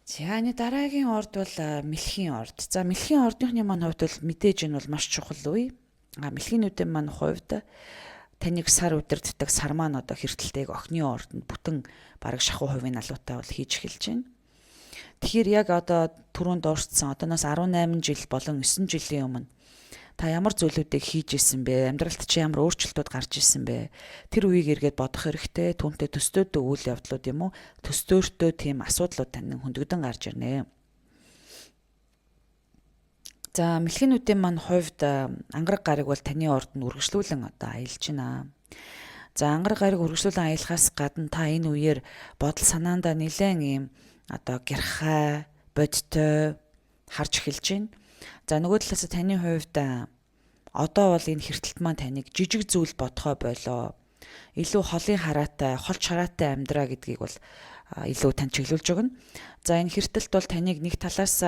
За дараагийн орд бол мэлхийн орд. За мэлхийн ордынхны маань хувьд бол мэдээж энэ бол маш чухал үе. Мэлхийнүүдийн маань хувьд таныг сар удирддаг сар маань одоо хэртэлтэйг охины ордонд бүтэн бараг шахуу хувийн алуутай бол хийж эхэлж байна. Тэгэхээр яг одоо түрүүнд дуурсан одооноос 18 жил болон 9 жилийн өмнө та ямар зүйлүүдийг хийж исэн бэ? Амьдралд чи ямар өөрчлөлтүүд гарч исэн бэ? Тэр үеийг эргээд бодох хэрэгтэй. Түүнтэй төстөөд үйл явдлууд юм уу? Төстөөртөө тийм асуудлууд тань хөндөгдөн гарч ирнэ. За мэлхийнүүдийн маань хувьд ангараг гариг бол таны ордонд үргэлжлүүлэн одоо аялж байна. За ангараг гариг үргэлжлүүлэн аялахаас гадна та энэ үеэр бодол санаандаа нэлээд ийм одоо гэрхай, бодтой харж эхэлж байна. За нөгөө талаас таны хувьд одоо бол энэ хэртэлт маань таныг жижиг зүйл бодхой болоо. Илүү холын хараатай, хол чараатай амьдраа гэдгийг бол илүү тань чиглүүлж өгнө. За энэ хэртэлт бол таныг нэг талаас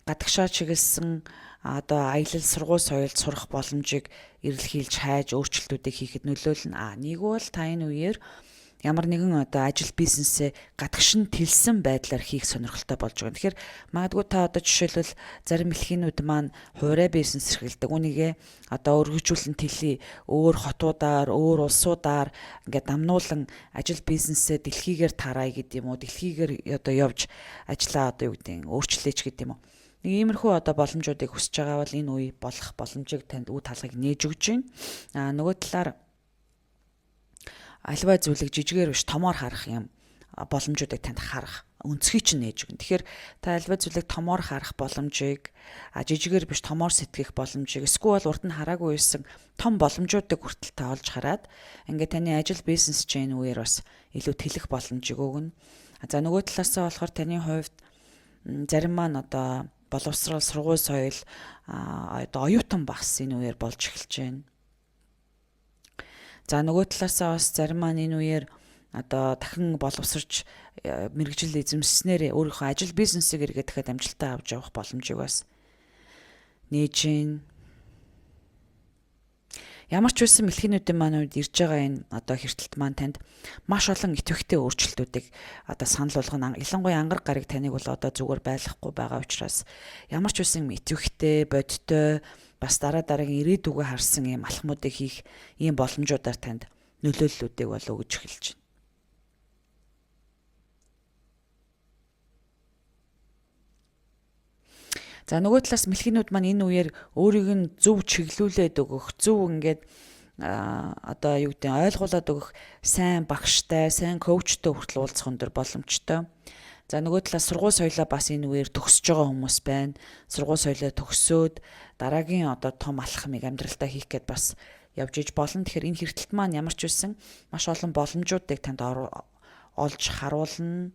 гадагшаа чиглэсэн одоо аялал сургууль соёлд сурах боломжийг эрэлхийлж хайж өөрчлөлтүүдийг хийхэд нөлөөлнө. Нэг бол та энэ үеэр ямар нэгэн одоо ажил бизнесээ гадагшин тэлсэн байдлаар хийх сонирхолтой болж байгаа. Тэгэхээр магадгүй та одоо жишээлбэл зарим мэлхийнүүд маань хуурай бизнес эрхэлдэг. Үнийгээ одоо өргөжүүлэн тэлье. Өөр хотуудаар, өөр улсуудаар ингээд дамнуулан ажил бизнесээ дэлхийгээр тарай гэдэг юм уу? Дэлхийгээр одоо явж ажиллаа одоо юу гэдэг өөрчлөөч гэдэг юм уу? Нэг иймэрхүү одоо боломжуудыг хүсэж байгаа бол энэ үе болох боломжийг танд үе талхыг нээж өгч байна. Нөгөө талаар альва зүйлийг жижигээр биш томоор харах юм боломжуудыг танд харах өнцгий чинь нээж өгнө. Тэгэхээр та альва зүйлийг томоор харах боломжийг жижигээр биш томоор сэтгэх боломжийг эсвэл урд нь хараагүй байсан том боломжуудыг хүртэл та олж хараад ингээд таны ажил бизнес чинь үеэр бас илүү тэлэх боломжийг өгнө. За нөгөө талаасаа болохоор таны хувьд зарим маань одоо боловсрал, сургууль соёл одоо оюутан багс энэ үеэр болж эхэлж байна. За нөгөө талаасаа бас зарим маань энэ үеэр одоо дахин боловсрч мэрэгжил эзэмснээр өөрийнхөө ажил бизнесийг эргээд дахиад амжилтаа авч явах боломжийг бас нээж байна. Ямар ч үсэн мэлхийнүүдийн маань үед ирж байгаа энэ одоо хэртэлт маань танд маш олон идэвхтэй өөрчлөлтүүдийг одоо санал болгоно. Ялангуяа ангараг гариг таныг бол одоо зүгээр байлгахгүй байгаа учраас ямар ч үсэн идэвхтэй, бодтой бас дараагийн ирээдүгөө харсан ийм алхмуудыг хийх ийм боломжуудаар танд нөлөөллүүдийг бол өгж эхэлж байна. За нөгөө талаас мэлхийнүүд маань энэ үеэр өөрийг нь зөв чиглүүлээд өгөх, зөв ингээд одоо юу гэдэг ойлгуулад өгөх сайн багштай, сайн коучтой хүртэл уулзах өндөр боломжтой. За нөгөө талаас сургууль соёлоо бас энэ үеэр төгсөж байгаа хүмүүс байна. Сургууль соёлоо төгсөөд дараагийн одоо том алхмыг амьдралдаа хийх гээд бас явж иж болно. Тэгэхээр энэ хэртэлт маань ямар ч үсэн маш олон боломжуудыг танд олж харуулна.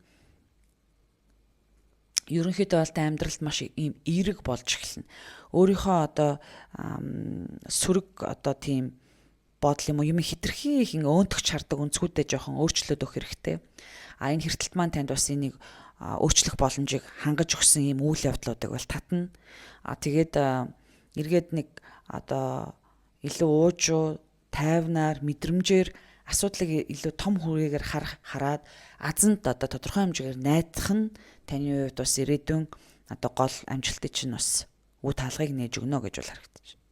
Ерөнхийдөө бол амьдралд маш ийм эерэг болж эхэлнэ. Өөрийнхөө одоо сүрэг одоо тийм бодол юм хитрхи их өөндөгч хардаг өнцгүүдэд жоохон өөрчлөлт өгөх хэрэгтэй. Энэ хэртэлт маань танд бас энийг өөрчлөх боломжийг хангаж өгсөн ийм үйл явдлуудыг бол татна. Тэгээд эргээд нэг одоо илүү уужуу, тайвнаар, мэдрэмжээр асуудлыг илүү том хүрээгээр хараад азанд одоо тодорхой хэмжээгээр найдах нь таны хувьд бас ирээдүйн одоо гол амжилтыг чинь бас үе таалгыг нээж өгнө гэж бол харагдаж байна.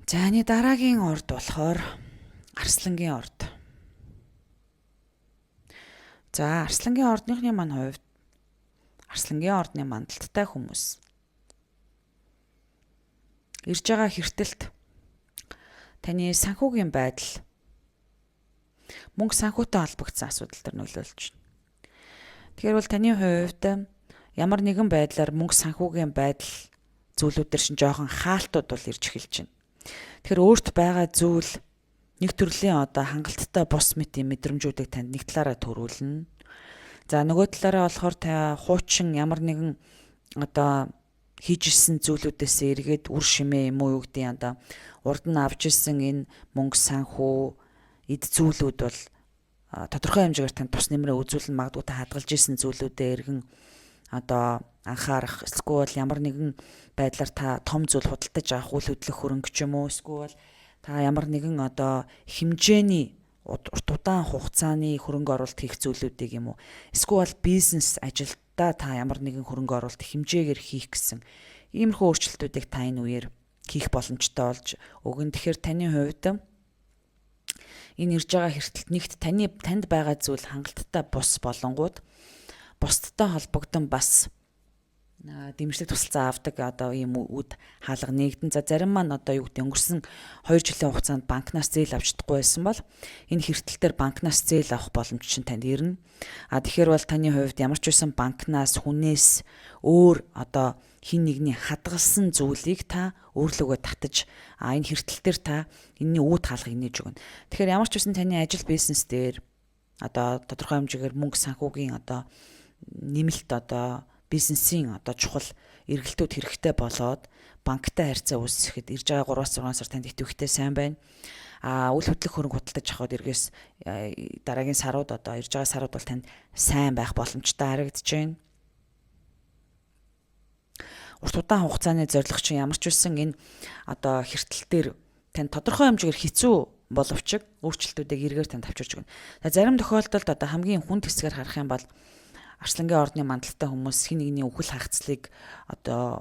За дараагийн орд болохоор Арслангийн орд. За Арслангийн ордныхны маань хувьд Арслангийн ордны мандалттай хүмүүс ирж байгаа хэртэлт таны санхүүгийн байдал мөнгө санхүүтэй холбогдсон асуудал төр нөлөөлж байна. Тэгэхээр бол таны хувьд ямар нэгэн байдлаар мөнгө санхүүгийн байдал зүйлүүд төр шин жоохон хаалтууд бол ирж эхэлж байна. Тэгэхээр өөрт байгаа зүйл нэг төрлийн одоо хангалттай бус мэт юм мэдрэмжүүдийг танд нэг талаараа төрүүлнэ. За нөгөө талаараа болохоор та хуучин ямар нэгэн одоо хийж исэн зүйлүүдээс эргээд үр шимээ юм уу юу гэдэг одоо урд нь авч исэн энэ мөнгө санхүү эд зүйлүүд бол тодорхой хэмжээгээр танд тус нэмрээ үзүүлэн магадгүй та хадгалж исэн зүйлүүдээ эргэн одоо анхаарах эсвэл ямар нэгэн байдлаар та том зүйл худалдаж авах үйл хөдлөх хөрөнгө ч юм уу эсвэл та ямар нэгэн одоо хэмжээний урт удаан хугацааны хөрөнгө оруулалт хийх зүйлүүдийг юм уу эсвэл бизнес ажилдаа та ямар нэгэн хөрөнгө оруулалт хэмжээгээр хийх гэсэн иймэрхүү өөрчлөлтүүдийг та энэ үеэр хийх боломжтой болж өгөн. Тэгэхээр таны хувьд энэ ирж байгаа хэрэгтэлд нэгт танд байгаа зүйл хангалттай бус болонгууд бусдтай холбогдсон бас дэмжлэг тусалцаа авдаг одоо ийм үд хаалга нэгдэн. За зарим маань одоо юу гэдэг өнгөрсөн 2 жилийн хугацаанд банкнаас зээл авч чадахгүй байсан бол энэ хэрэгтэл дээр банкнаас зээл авах боломж чинь танд ирнэ. Тэгэхээр бол таны хувьд ямар ч байсан банкнаас хүнээс өөр одоо хин нэгний хадгалсан зүйлийг та өөрлөгөө татаж энэ хэрэгтэл дээр та энэний үд хаалгыг нээж өгнө. Тэгэхээр ямар ч байсан таны ажил бизнес дээр одоо тодорхой хэмжээгээр мөнгө санхүүгийн одоо нэмэлт одоо бизнесийн одоо чухал эргэлтүүд хэрэгтэй болоод банктай харьцаа үүсгэхэд ирж байгаа 3-6 сар танд идэвхтэй сайн байна. Үйл хөдлөх хөрөнгө худалдаж авахд эргээс дараагийн сарууд одоо ирж байгаа сарууд бол танд сайн байх боломжтой харагдаж байна. Урт удаан хугацааны зорилго чинь ямар ч үсэн энэ одоо хэрэгтэл дээр танд тодорхой хэмжээгээр хэцүү боловч өөрчлөлтүүдийг эргээр танд авчирч өгнө. Зарим тохиолдолд одоо хамгийн хүнд хэсгээр харах юм бол Арслангийн ордны мандалтай хүмүүс хин нэгний үхэл хагцлыг одоо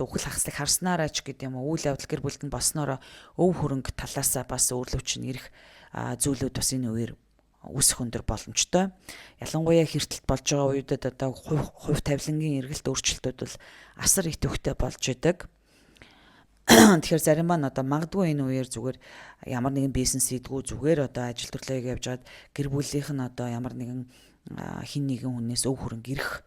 үхэл хагцлыг харснараа ч гэдэг юм уу үйл явдал гэр бүлд нь болсноороо өв хөрөнгө талаасаа бас өөрлөвч нь ирэх зүйлүүд бас энэ үеэр үүсэх өндөр боломжтой. Ялангуяа хэрэгтэлт болж байгаа үедэд одоо хувь тавилангийн эргэлт өөрчлөлтүүд бол асар их төвхтэй болж идэг. Тэгэхээр зарим маань одоо магадгүй энэ үеэр зүгээр ямар нэгэн бизнес хийдгүү зүгээр одоо ажил төрлөгийг явж хаад гэр бүлийнх нь одоо ямар нэгэн хин нэгэн хүнээс өв хөрөнгө ирэх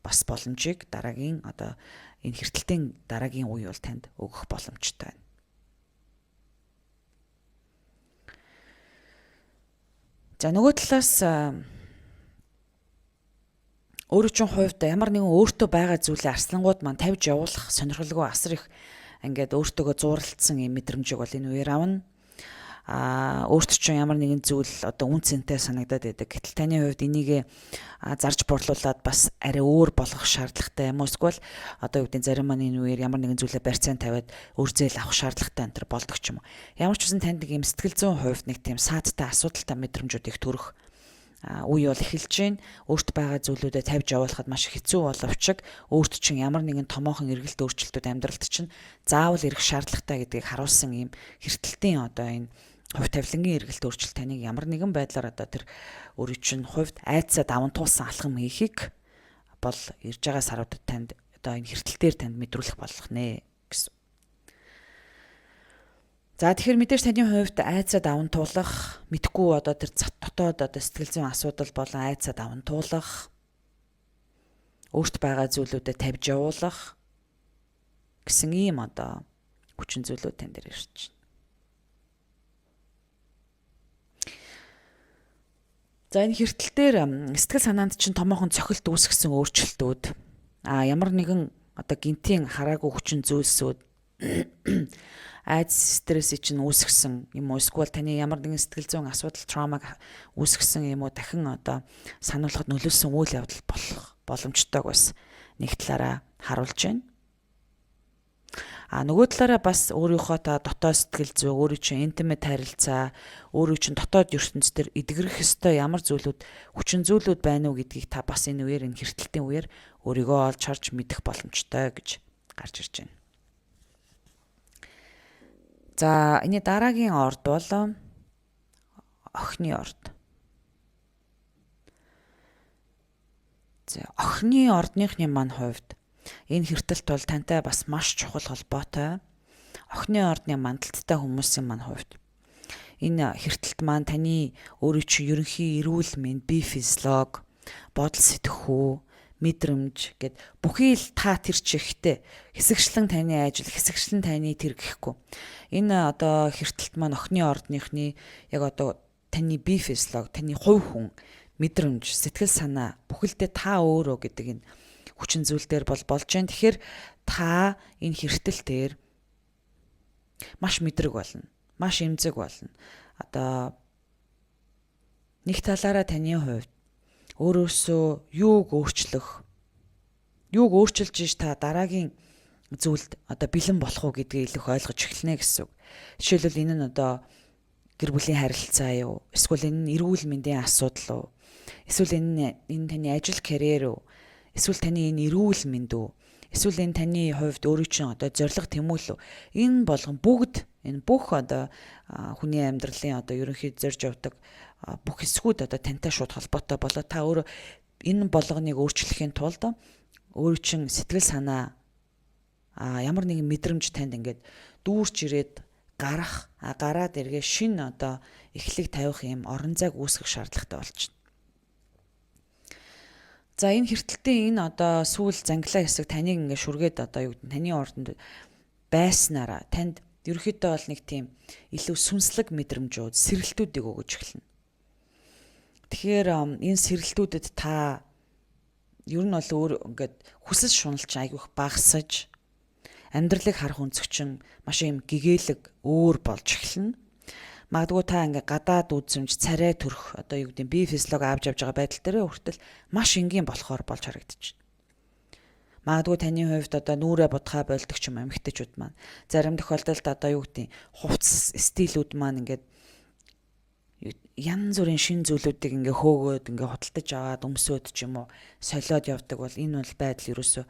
бас боломжийг дараагийн одоо энэ хэрэгтэлтийн дараагийн үе бол танд өгөх боломжтой байна. За нөгөө талаас өөрөө чинь хувьд ямар нэгэн өөртөө байгаа зүйлээ арслангууд маань тавьж явуулах сонирхолгүй асар их ингээд өөртөөгөө зууралдсан юм мэдрэмжийг бол энэ үеэр авна. Өөртөө чинь ямар нэгэн зүйл одоо үн цэнтэй санагдаад байдаг. Гэтэл таны хувьд энийг зарж борлуулад бас арай өөр болгох шаардлагатай юм уу? Эсвэл одоо юу гэдэг зарим маань энэ үеэр ямар нэгэн зүйлээ барьцаан тавиад өөр зээл авах шаардлагатай энэ төр болдог ч юм уу. Ямар ч үсэн танд ийм сэтгэл зүйн хувьд нэг тийм саадтай асуудалтай мэдрэмжүүд их төрөх үе бол эхэлж байна. Өөрт байгаа зүйлүүдэд тавьж явуулахад маш хэцүү боловч өөрт чинь ямар нэгэн томоохон эргэлт өөрчлөлтүүд амьдралд чинь заавал ирэх шаардлагатай гэдгийг харуулсан ийм хэрэгтэлтийн одоо энэ хувь тавилангийн эргэлт өөрчлөлт таныг ямар нэгэн байдлаар одоо тэр өөрийн чинь хувьд айцаа даван туулсан алхам хийхийг бол ирж байгаа саруудад танд одоо энэ хэрэгтэлтээр танд мэдрүүлэх болох нэ гэсэн. За тэгэхээр мэдээж таны хувьд айцаа даван туулах, мэдхгүй одоо тэр дотоод одоо сэтгэл зүйн асуудал болон айцаа даван туулах, өөрт байгаа зүйлүүдэд тавьж явуулах гэсэн ийм одоо хүчин зүйлүүд тань дээр ирж байна. За энэ хэрэгтэл дээр сэтгэл санаанд чинь томоохон цохилт үүсгэсэн өөрчлөлтүүд ямар нэгэн одоо гинтийн хараагүй хүчин зүйлсүүд айц стресс чинь үүсгэсэн юм уу эсвэл таны ямар нэгэн сэтгэл зүйн асуудал траумаг үүсгэсэн юм уу дахин одоо сануулхад нөлөөлсөн үйл явдал болох боломжтойг бас нэг талаараа харуулж байна. Нөгөө талаараа бас өөрийнхөө та дотоод сэтгэл зүй, өөрийн чинь интимэт харилцаа, өөрийн чинь дотоод ертөнцийн эдгэрэх ёстой ямар зүйлүүд, хүчин зүйлүүд байна уу гэдгийг та бас энэ үеэр энэ хэрэгтэлтийн үеэр өөрийгөө олж харж мэдэх боломжтой гэж гарч ирж байна. За энэ дараагийн орд бол охины орд. За охины ордныхны маань хувьд энэ хэрэгтэлт бол тантай бас маш чухал холбоотой. Охины ордны мандалттай хүмүүсийн маань хувьд энэ хэрэгтэлт маань таны өөрийн чинь ерөнхий эрүүл мэнд, бие физиолог, бодол сэтгхүү, мэдрэмж гэд бүхий л та тэр чихтэй хэсэгчлэн таны ажил, хэсэгчлэн таны тэр гэхгүй. Энэ одоо хэрэгтэлт маань охины ордныхны яг одоо таны бие физиолог, таны хувь хүн, мэдрэмж, сэтгэл санаа бүхэлдээ та өөрөө гэдэг энэ хүчин зүйл дээр болж байна. Тэгэхээр та энэ хэрэгтэлтээр маш мэдрэг болно. Маш эмзэг болно. Одоо нэг талаараа таны хувьд өөрөөсөө юуг өөрчилж иж та дараагийн зүйлд одоо бэлэн болох уу гэдгийг илүү ойлгож эхэлнэ гэсэн үг. Жишээлбэл энэ нь одоо гэр бүлийн харилцаа юу? Эсвэл энэ нь эрүүл мэндийн асуудал уу? Эсвэл энэ таны ажил карьер үү? Эсвэл таны энэ эрүүл мэнд үү? Эсвэл энэ таны хувьд өөрийн чинь одоо зориг тэмүүлв. Энэ болгон бүгд энэ бүх одоо хүний амьдралын одоо ерөнхий зорж явдаг бүх хэсгүүд одоо тантай шууд холбоотой болоо та өөрөө энэ болгоныг өөрчлөхийн тулд өөрийн чинь сэтгэл санаа ямар нэгэн мэдрэмж танд ингээд дүүрч ирээд гараад эргээ шин одоо эхлэг тавих юм орон зайг үүсгэх шаардлагатай болчихно. За энэ хэртэлтийн энэ одоо сүүл занглаа хэсэг таныг ингээд шүргээд одоо юу гэдэг таны ордонд байснараа танд ерөөхдөө бол нэг тийм илүү сүнслэг мэдрэмжүүд, сэргэлтүүдийг өгөж эхэлнэ. Тэгэхээр энэ сэргэлтүүдэд та ер нь бол өөр ингээд хүсэл шуналч айгүйх багасж амьдралыг харах өнцөг маш юм гэгээлэг өөр болж эхэлнэ. Магадгүй та ингээ гадаад үзэмж царай төрөх одоо юу гэдэг бие физиологи авч явж байгаа байдал дээр хүртэл маш энгийн болохоор болж харагдаж байна. Магадгүй таны хувьд одоо нүрэ будхаа болдог ч юм эмэгтэйчүүд маань зарим тохиолдолд одоо юу гэдэг хувцас стилүүд маань ингээд янз бүрийн шин зүйлүүдийг ингээ хөөгөөд ингээ худалдаж аваад өмсөөд ч юм уу солиод явдаг бол энэ бол байдал ерөөсөө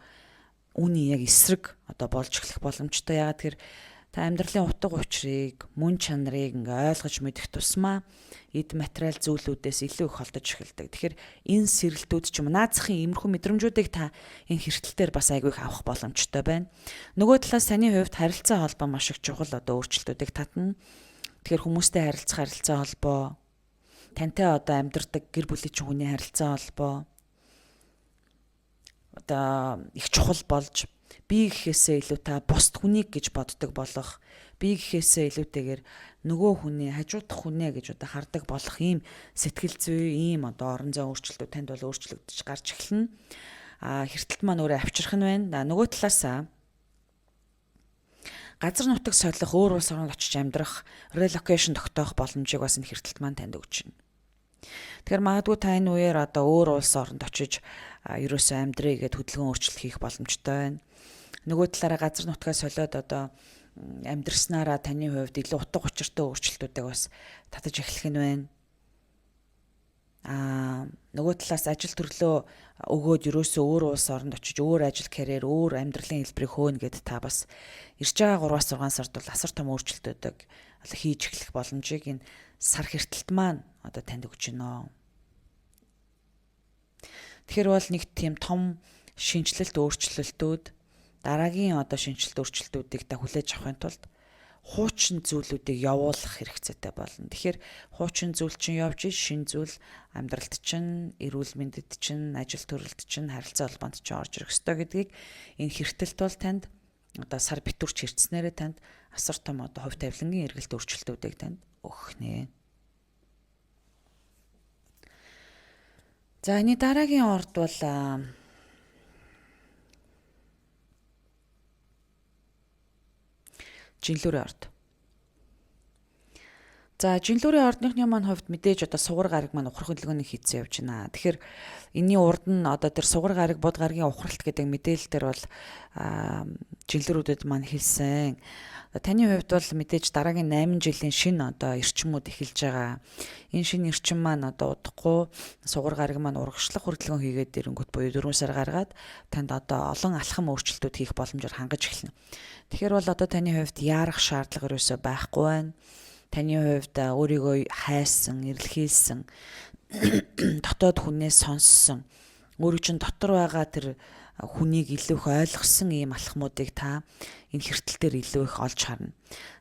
үүний яг эсрэг одоо болж эхлэх боломжтой. Яагаад тэгэхээр та амьдралын утга учирыг, мөн чанарыг ингээ ойлгож мэдэх тусмаа эд материал зүйлүүдээс илүү их холдож эхэлдэг. Тэгэхээр энэ сэргэлтүүд ч юм наацхийн иймэрхүү мэдрэмжүүдийг та энэ хэртэлтээр бас айгүй их авах боломжтой байна. Нөгөө талаас таны хувьд харилцаа холбоо маш их чухал одоо өөрчлөлтүүдийг татна. Тэгэхээр хүмүүстэй харилцах харилцаа холбоо, тантай одоо амьдардаг гэр бүлийн чинь хүний харилцаа холбоо одоо их чухал болж би гэхээсээ илүү та бусд хүнийг гэж боддог болох, би гэхээсээ илүүтэйгээр нөгөө хүний хажуудах хүнээ гэж одоо хардаг болох ийм сэтгэл зүй, ийм одоо орон зай өөрчлөлтүүд танд бол өөрчлөгдөж гарч эхэлнэ. Хэртэлт маань өөрөө авчрах нь байна. Нөгөө талаасаа газар нутаг солих, өөр улс оронд очиж амьдрах, relocation тогтоох боломжийг бас энэ хэртэлт маань танд өгч байна. Тэгэхээр магадгүй та энэ үеэр одоо өөр улс оронд очиж ерөөсөө амьдрий гэд хөдөлгөөн өөрчлөлт хийх боломжтой байна. Нөгөө талаараа газар нутгаа солиод одоо амьдрснараа таны хувьд илүү утга учиртай өөрчлөлтүүдийг бас татаж эхлэх нь байна. Нөгөө талаас ажил төрлөө өгөөд ерөөсөө өөр улс оронд очиж өөр ажил карьер, өөр амьдралын хэлбэрийг хөөнө гэд та бас ирж байгаа 3-6 сард бол асар том өөрчлөлтүүдийг хийж эхлэх боломжийг энэ сар хэртэлт маань одоо танд өгч байна. Тэгэхээр бол нэг тийм том шинжилэлт өөрчлөлтүүд дараагийн одоо шинжилэлт өөрчлөлтүүдийг та хүлээж авахын тулд хуучин зүйлүүдийг явуулах хэрэгцээтэй болно. Тэгэхээр хуучин зүйл чинь явж шин зүйл амьдралд чинь, эрүүл мэндэд чинь, ажил төрөлд чинь, харилцаа холбоонд чинь орж ирэх ёстой гэдгийг энэ хэртэлт бол танд одоо сар битүүрч хэрцснээрээ танд асар том одоо хувь тавилангийн эргэлт өөрчлөлтүүдийг танд өгөх нэ. За энэ дараагийн орд бол жинлүүрийн орд. За жинлүүрийн ордныхны маань хувьд мэдээж одоо сугар гараг маань ухрах хөдөлгөөнийг хийцэн явж байна. Тэгэхээр энэний урд нь одоо тэр сугар гараг, бод гарагийн ухралт гэдэг мэдээлэл төр бол жинлүүрүүдэд маань хэлсэн. Таны хувьд бол мэдээж дараагийн 8 жилийн шинэ одоо эрчимүүд эхэлж байгаа. Энэ шинэ эрчим маань одоо удахгүй сугар гараг маань урагшлах хөдөлгөөн хийгээд ирэнгүүт буюу 4 сар гаргаад танд одоо олон алхам өөрчлөлтүүд хийх боломжоор хангаж эхэлнэ. Тэгэхээр бол одоо таны хувьд яарах шаардлага ерөөсөө байхгүй байна. Таны хувьд өөрийгөө хайсан, эрэлхийлсэн, дотоод хүнээс сонссон, өөрийн чинь дотор байгаа тэр хүнийг илүү их ойлгосон ийм алхмуудыг та энэ хэртэлтээр илүү их олж харна.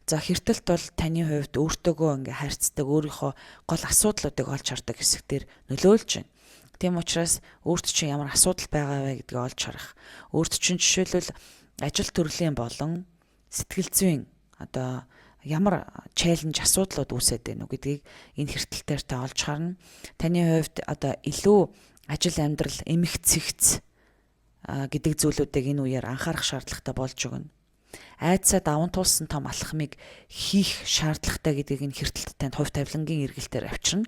За хэртэлт бол таны хувьд өөртөөгөө ингээ харьцдаг, өөрийнхөө гол асуудлуудыг олж хардаг хэсэгтэр нөлөөлж байна. Тийм учраас өөрт чинь ямар асуудал байгаа вэ гэдгийг олж харах. Өөрт чинь жишээлбэл ажил төрлийн болон сэтгэл зүйн одоо ямар чаленж асуудлууд үүсээд байна уу гэдгийг энэ хэртэлтээр та олж харна. Таны хувьд одоо илүү ажил амьдрал эмх цэгц гэдэг зүйлүүдийг энэ үеэр анхаарах шаардлагатай болж өгнө. Айдсаа даван туулсан том алхмыг хийх шаардлагатай гэдгийг энэ хэртэлт танд хувь тавилангийн эргэлтээр авчирна.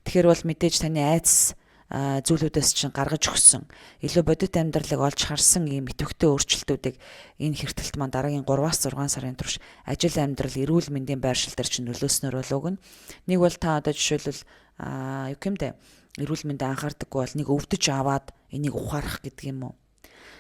Тэгэхээр бол мэдээж таны айдас зүйлүүдээс чинь гаргаж өгсөн илүү бодит амьдралыг олж харсан ийм идэвхтэй өөрчлөлтүүдийг энэ хэртэлт маань дараагийн 3-аас 6 сарын турш ажил амьдрал, эрүүл мэндийн байршил дээр чинь нөлөөснөр бол өгнө. Нэг бол та одоо жишээлбэл юу гэмдэ эрүүл мэндэд анхаардаггүй бол нэг өвдөж аваад энийг ухаарах гэдэг юм уу?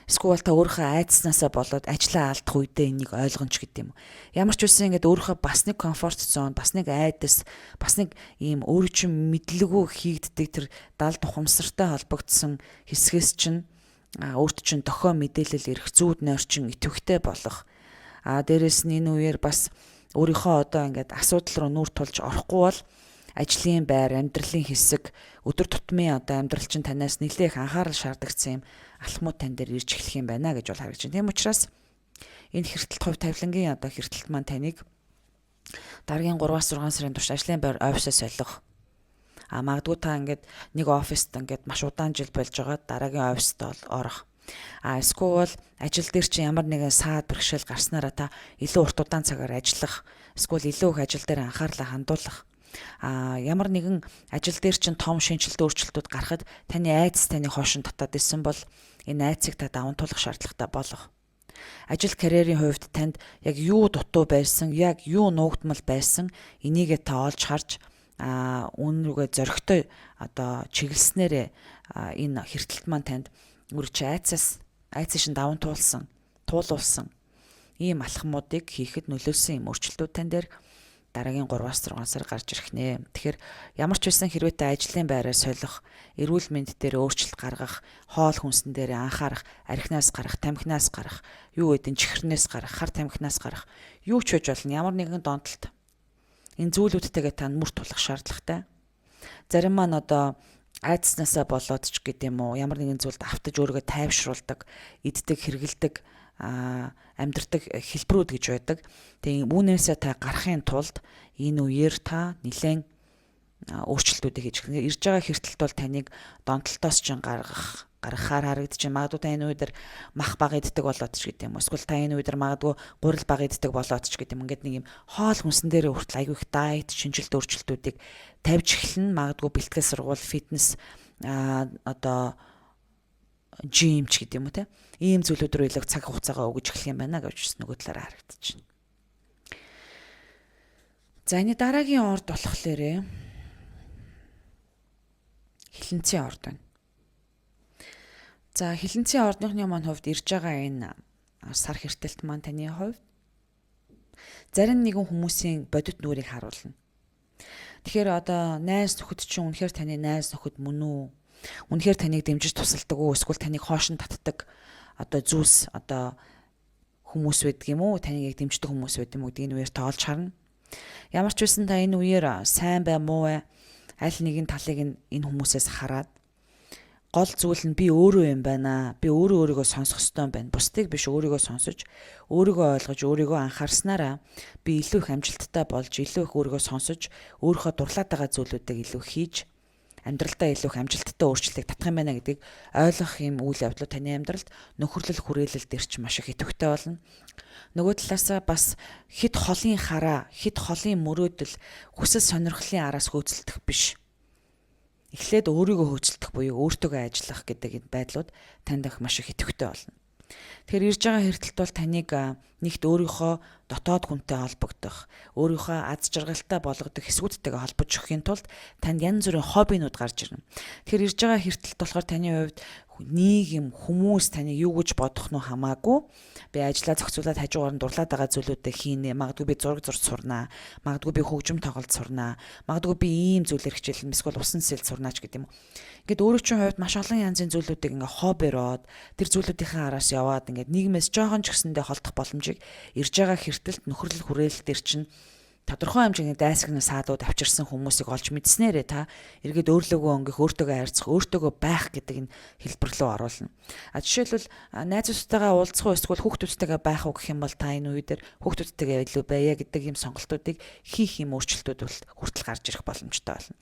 Эсвэл та өөрийнхөө айдснаасаа болоод ажлаа алдах үедээ энийг ойлгонч гэдэг юм. Ямар ч үсэн ингээд өөрийнхөө бас нэг комфорт зон, бас нэг айдас, бас нэг ийм өөрөө чинь мэдлэггүй хийгддэг тэр далд ухамсартай холбогдсон хэсгээс чинь өөрт чинь дохио мэдээлэл ирэх, зүүд нойрчин идэвхтэй болох. Дээрэс нь энэ үеэр бас өөрийнхөө одоо ингээд асуудал руу нүүр тулж орохгүй бол ажлын байр, амьдралын хэсэг, өдөр тутмын одоо амьдрал чинь танаас нэлээх анхаарал шаардагдсан юм алхмууд тань дээр ирж эхлэх юм байна гэж бол харагдаж байна. Тийм учраас энэ хэртэлт хувь тавилангийн одоо хэртэлт маань таныг дараагийн 3-аас 6 сарын турш ажлын байр офисоо солих. Магадгүй та ингээд нэг оффист ингээд маш удаан жил болж байгаа дараагийн оффист бол орох. Эсвэл ажил дээр чи ямар нэгэн саад бэрхшээл гарснараа та илүү урт удаан цагаар ажиллах, эсвэл илүү их ажил дээр анхаарлаа хандуулах. Ямар нэгэн ажил дээр чинь том шинжилт өөрчлөлтүүд гарахад таны айдас таны хоошин татаад исэн бол энэ айдсыг та даван туулах шаардлагатай болох. Ажил карьерийн хувьд танд яг юу дутуу байсан, яг юу нуугдмал байсан энийгээ та олж харж үүнрүүгээ зөрөгтэй одоо чиглэснээрээ энэ хэртэлт маань танд үрч айцаас шин даван туулуулсан ийм алхмуудыг хийхэд нөлөөсөн юм өөрчлөлтүүд тань дээр дараагийн 3-аас 6 сар гарч ирэх нэ. Тэгэхээр ямар ч байсан хэрвээ та ажлын байраа солих, эрүүл мэнд дээр өөрчлөлт гаргах, хоол хүнсэн дээр анхаарах, архинаас гарах, тамхинаас гарах, юу гэдэг нь чихрнээс гарах, хар тамхинаас гарах, юу ч байж болно ямар нэгэн донтолт. Энэ зүйлүүдтэйгээ та мөр тулах шаардлагатай. Зарим маань одоо айдснаасаа болоод ч гэдэм үү ямар нэгэн зүйлд автаж өөрийгөө тайвшруулдаг, иддэг, хэргэлдэг амьдрдаг хэлбэрүүд гэж байдаг. Тэгээ үүнээсээ та гарахын тулд энэ үеэр та нэлээд өөрчлөлтүүдийг хийж гэнэ. Ирж байгаа хэртэлт бол таныг донтолтоос ч гаргахаар харагдаж байна. Магадгүй та энэ үедэр мах баг иддэг болоод ч гэдэм юм. Эсвэл та энэ үедэр магадгүй гурил баг иддэг болоод ч гэдэм. Ингээд нэг юм хоол хүнсэн дээр хүртэл айгүй их дайет, шинжилт өөрчлөлтүүдийг тавьж эхэлнэ. Магадгүй бэлтгэл сургууль, фитнес одоо жим ч гэдэг юм уу те. Ийм зүйлүүд рүү илүү цаг хугацаагаа өгж эхлэх юм байна гэж нөгөө талаараа харагдаж байна. За энэ дараагийн орд болохоор хилэнцгийн орд байна. За хилэнцгийн ордныхны маань хувьд ирж байгаа энэ сар хэртэлт маань таны хувьд зарим нэгэн хүмүүсийн бодит нүрийг харуулна. Тэгэхээр одоо найз нөхөд чинь үнэхээр таны найз нөхөд мөн үү? Үнэхээр таныг дэмжиж тусалдаг уу? Эсвэл таныг хоошин татдаг одоо зүйлс одоо хүмүүс байдаг юм уу? Таныг яг дэмждэг хүмүүс байдаг юм уу гэдгийг энэ үеэр тоолж харна. Ямар ч байсан та энэ үеэр сайн бай муу бай аль нэгэн талыг энэ хүмүүсээс хараад гол зүйл нь би өөрөө юм байна. Би өөрийгөө сонсох ёстой юм байна. Бусдыг биш өөрийгөө сонсож, өөрийгөө ойлгож, өөрийгөө анхаарснараа би илүү их амжилттай болж, илүү их өөрийгөө сонсож, өөрийнхөө дурлаад байгаа зүйлүүдийг илүү хийж амьдралдаа илүү их амжилттай өөрчлөлтийг татах юм байна гэдгийг ойлгох юм үйл явдлууд таны амьдралд нөхөрлөл хүрээлэл дээр ч маш их идэвхтэй болно. Нөгөө талаасаа бас хит холын хараа, хит холын мөрөөдөл хүсэл сонирхлын араас хөөцөлдөх биш. Эхлээд өөрийгөө хөөцөлдөх буюу өөртөөгөө ажиллах гэдэг энэ байдлууд танд их маш их идэвхтэй болно. Тэгэхээр ирж байгаа хэртэлт бол таныг нэгт өөрийнхөө дотоод хүнтэй холбогдох, өөрийнхөө аз жаргалтай болгодог хэсгүүдтэйгээ холбож өгөхийн тулд танд янз бүрийн хоббинууд гарч ирнэ. Тэгэхээр ирж байгаа хэртэлт болохоор таны хувьд нийгэм, хүмүүс таныг юу гэж бодох нь хамаагүй. Би ажиллаа зохицуулаад хажуугаар нь дурлаад байгаа зүйлүүдээ хийнэ. Магадгүй би зураг зурж сурнаа. Магадгүй би хөгжим тоглолт сурнаа. Магадгүй би ийм зүйлээр хичээлнэ. Эсвэл усан сэлд сурнаач гэдэг юм. Ингээд өөрөө чинь хувьд маш олон янзын зүйлүүдийг ингээ хоббироод тэр зүйлүүдийн араас яваад ингээд нийгмээс жоохон ч гэсэндээ холдох боломжийг ирж байгаа хэртэлт нөхөрлөл хүрээлэл төр чинь тодорхой хэмжээний дайсагны саадууд авчирсан хүмүүсийг олж мэдснээрээ та эргээд өөрлөгөө өнгөх, өөртөөгөө харьцах, өөртөөгөө байх гэдэг энэ хэлбэр рүү оруулна. Жишээлбэл найзуудтайгаа уулзах уу эсвэл хүүхдүүдтэйгээ байх уу гэх юм бол та энэ үе дээр хүүхдүүдтэйгээ илүү байя гэдэг ийм сонголтуудыг хийх юм өөрчлөлтүүд бол хүртэл гарч ирэх боломжтой болно.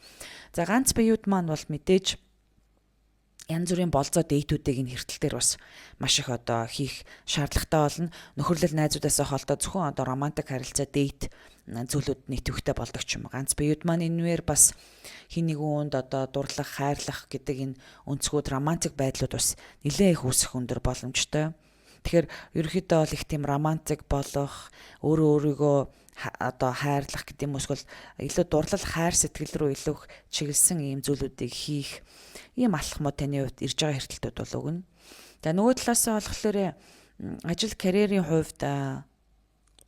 За ганц биеуд маань бол мэдээж янз бүрийн болзоо дэйтүүдийг энэ хэртэлтээр бас маш их одоо хийх шаардлагатай болно. Нөхөрлөл найзуудаасаа холдоод зөвхөн одоо романтик харилцаа дэйт зүйлүүд нийтвэхтэй болдог ч юм уу. Ганц биед маань энэвэр бас хин нэгэн үнд одоо дурлах, хайрлах гэдэг энэ өнцгүүд романтик байдлууд бас нэлээд их үүсэх өндөр боломжтой. Тэгэхээр ерөнхийдөө бол их тийм романтик болох, өөрийгөө одоо хайрлах гэдэг юм эсвэл илүү дурлал хайр сэтгэл рүү илүү чиглэсэн ийм зүйлүүдийг хийх ийм алхмууд таны хувьд ирж байгаа эрсдэлтүүд бол өгнө. За нөгөө талаасаа болохоор ажил карьерийн хувьд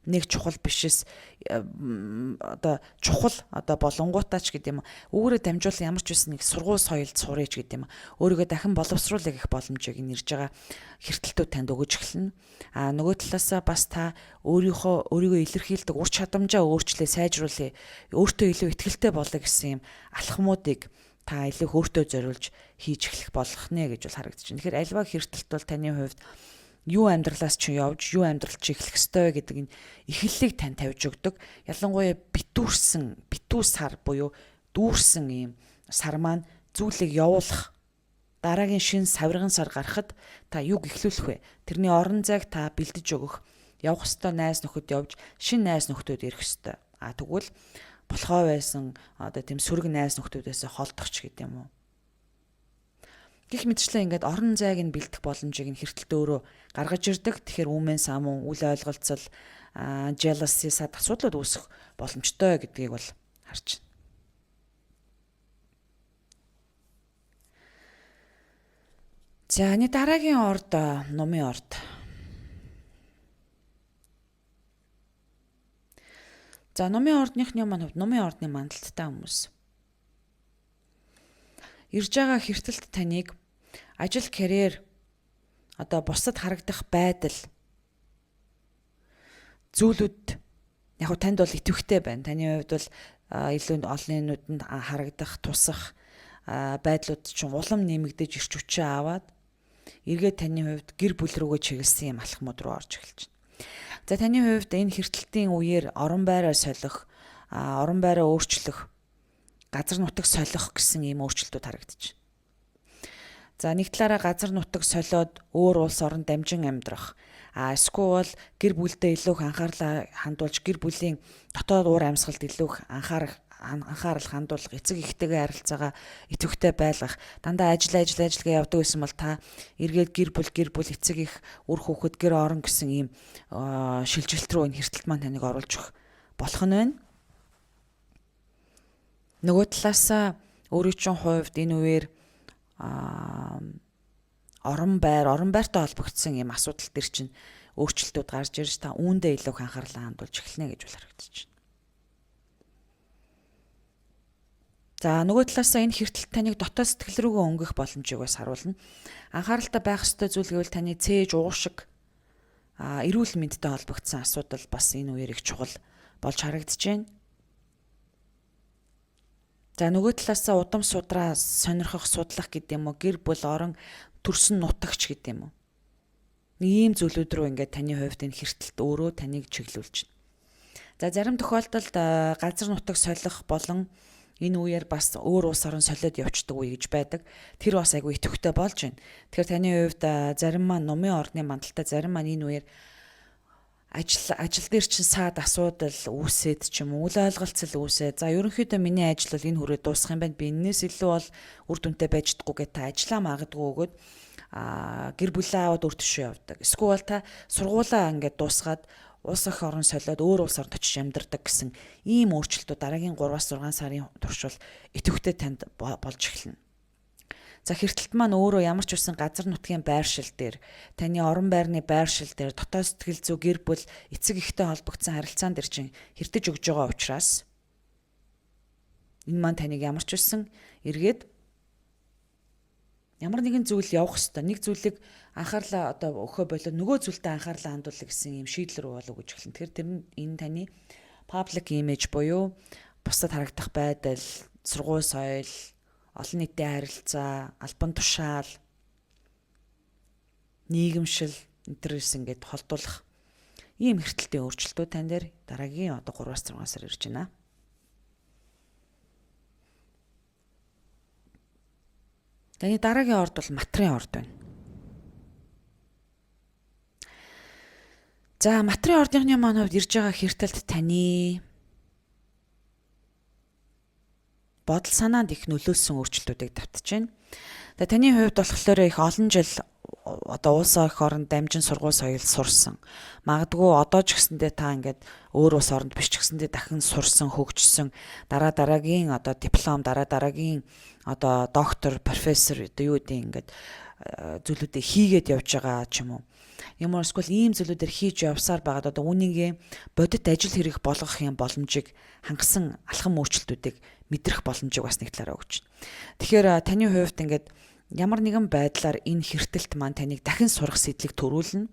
нэг чухал бишээс одоо чухал одоо болонгуудаач гэдэг юм өөрө дамжуулан ямар ч үсэн нэг сургууль соёлд сурыч гэдэг юм өөрийгөө дахин боловсруулах гэх боломжийг нэрж байгаа хэртэлтүүд танд өгөж эхэлнэ. Нөгөө талаасаа бас та өөрийгөө илэрхийлдэг ур чадамжаа өөрчлөө сайжруулъя, өөртөө илүү ихтэй болоё гэсэн юм алхмуудыг та илүү өөртөө зориулж хийж эхлэх болох нэ гэж бол харагдаж байна. Тэгэхээр альва хэртэлт бол таны хувьд юу амьдралаас чи явж, юу амьдрал чи эхлэх ёстой гэдэг энэ эхлэлийг тань тавьж өгдөг. Ялангуяа битүү сар буюу дүүрсэн ийм сар маань зүйлийг явуулах дараагийн шинэ савирган сар гарахад та юг эхлүүлэх вэ? Тэрний орон зайг та бэлдэж өгөх, явах ёстой найз нөхөд явж, шинэ найз нөхдөд ирэх ёстой. Тэгвэл болохоо байсан одоо тийм сөрөг найз нөхдөдөөсөө холдох ч гэдэм юм уу. Гэх мэтчлэн ингээд орон зайг нь бэлдэх боломжийг нь хэртэлт өөрөө гаргаж ирдэг. Тэгэхээр үмэн самун, үл ойлголцол, jealousy сад асуудлууд үүсэх боломжтой гэдгийг бол харж байна. За энэ дараагийн орд номын орд. За номын ордныхны маань хувьд номын ордны мандалттай хүмүүс. Ирж байгаа хэртэлт таныг ажил карьер одоо бусад харагдах байдал зүйлүүд яг хөө танд бол идэвхтэй байна. Таны хувьд бол илүү олонний нүдэнд харагдах, тусах байдлууд чинь улам нэмэгдэж ирч хүчээ аваад эргээд таны хувьд гэр бүл рүүгээ чиглэсэн юм алхмууд руу орж эхэлж байна. За таны хувьд энэ хэртэлтийн үеэр орон байраа солих, орон байраа өөрчлөх, газар нутаг солих гэсэн ийм өөрчлөлтүүд харагдаж байна. За нэг талаараа газар нутаг солиод өөр улс орнд дамжин амьдрах, эсвэл гэр бүлдээ илүү их анхаарлаа хандуулж гэр бүлийн дотоод уур амьсгалд илүү их анхаарал хандуулах, эцэг эхтэйгээ харилцаагаа идэвхтэй байлгах, дандаа ажиллагаа явдаг байсан бол та эргээд гэр бүл эцэг их үр хүүхэд гэр орон гэсэн ийм шилжилт рүү энэ хэртэлт маань таныг оруулж өгөх болох нь байна. Нөгөө талаасаа өөрийн чинь хувьд энэ үеэр орон байртай холбогдсон юм асуудал төр чинь өөрчлөлтүүд гарч ирж та үүндээ илүү их анхаарлаа хандуулж эхэлнэ гэж бол харагдаж байна. За нөгөө талаасаа энэ хэртэлт таныг дотоод сэтгэл рүүгээ өнгөх боломжийг бас харуулна. Анхааралтай байх ёстой зүйл гэвэл таны цээж уушиг эрүүл мэндтэй холбогдсон асуудал бас энэ үеэр их чухал болж харагдаж байна. За нөгөө талаасаа удам судраа сонирхох, судлах гэдэг юм уу, гэр бүл орон төрсөн нутагч гэдэг юм уу. Ийм зүйлүүд рүү ингээд таны хувьд энэ хэртэлт өөрөө таныг чиглүүлж байна. За зарим тохиолдолд газар нутаг солих болон энэ үеэр бас өөр улс орон солиод явцдаг үе гэж байдаг. Тэр бас айгүй идэвхтэй болж байна. Тэгэхээр таны хувьд зарим маань номын ордны мандалтай, зарим маань энэ үеэр ажил дээр чинь саад асуудал үүсээд ч юм уу, үл ойлголцол үүсээд. За ерөнхийдөө миний ажил бол энэ хүрээ дуусах юм байна. Би энэс илүү бол үр дүнтэй байж чадахгүй гэж та ажиллаа магадгүй өгөөд гэр бүлээ аваад өөр төшөө явдаг. Эсвэл та сургуулаа ингээд дуусгаад улс өх орон солиод өөр улс орнд очиж амьдардаг гэсэн ийм өөрчлөлтүүд дараагийн 3-6 сарын туршвал идэвхтэй танд болж эхэлнэ. За хэртэлт маань өөрөө ямар ч үсэн газар нутгийн байршил дээр, таны орон байрны байршил дээр, дотоод сэтгэл зүй, гэр бүл, эцэг эхтэй холбогдсон харилцаан дээр чинь хэртэж өгж байгаа учраас энэ маань таныг ямар ч үсэн эргээд ямар нэгэн зүйл явах хэвээр нэг зүйлийг анхаарлаа одоо өгөхөө болоод нөгөө зүйлтэй анхаарлаа хандуулах гэсэн юм шийдэл рүү болов гэж эхэлнэ. Тэгэхээр тэр нь энэ таны public image буюу бусдад харагдах байдал, сургууль соёл, олон нийтийн харилцаа, албан тушаал, нийгэмшил энтерс ингээд холдуулах ийм хэртэлтийн өөрчлөлтүүд тань дээр дараагийн одоо 3-6 сар ирж байна. Таны дараагийн орд бол матрын орд байна. За матрын ордынхны маань хувьд ирж байгаа хэртэлт таны бодол санаанд их нөлөөлсөн өөрчлөлтүүдийг давтаж байна. Тэгээ таны хувьд болохоор их олон жил одоо улс орнд дамжин сургууль соёл сурсан. Магадгүй одоо ч гэсэндээ та ингээд өөр улс оронд биш ч гэсэндээ дахин сурсан, хөгжсөн, дараагийн одоо диплом, дараагийн одоо доктор, профессор одоо юу гэдэг ингээд зүйлүүдээ хийгээд явж байгаа ч юм уу. Ямар эсвэл ийм зүйлүүдээр хийж явсаар байгаад одоо үүнийгээ бодит ажил хэрэг болгох юм боломжийг хангасан алхам өөрчлөлтүүдийг мэдрэх боломжийг бас нэг талаараа өгч байна. Тэгэхээр таны хувьд ингээд ямар нэгэн байдлаар энэ хэртэлт маань таныг дахин сурах сэтлийг төрүүлнэ.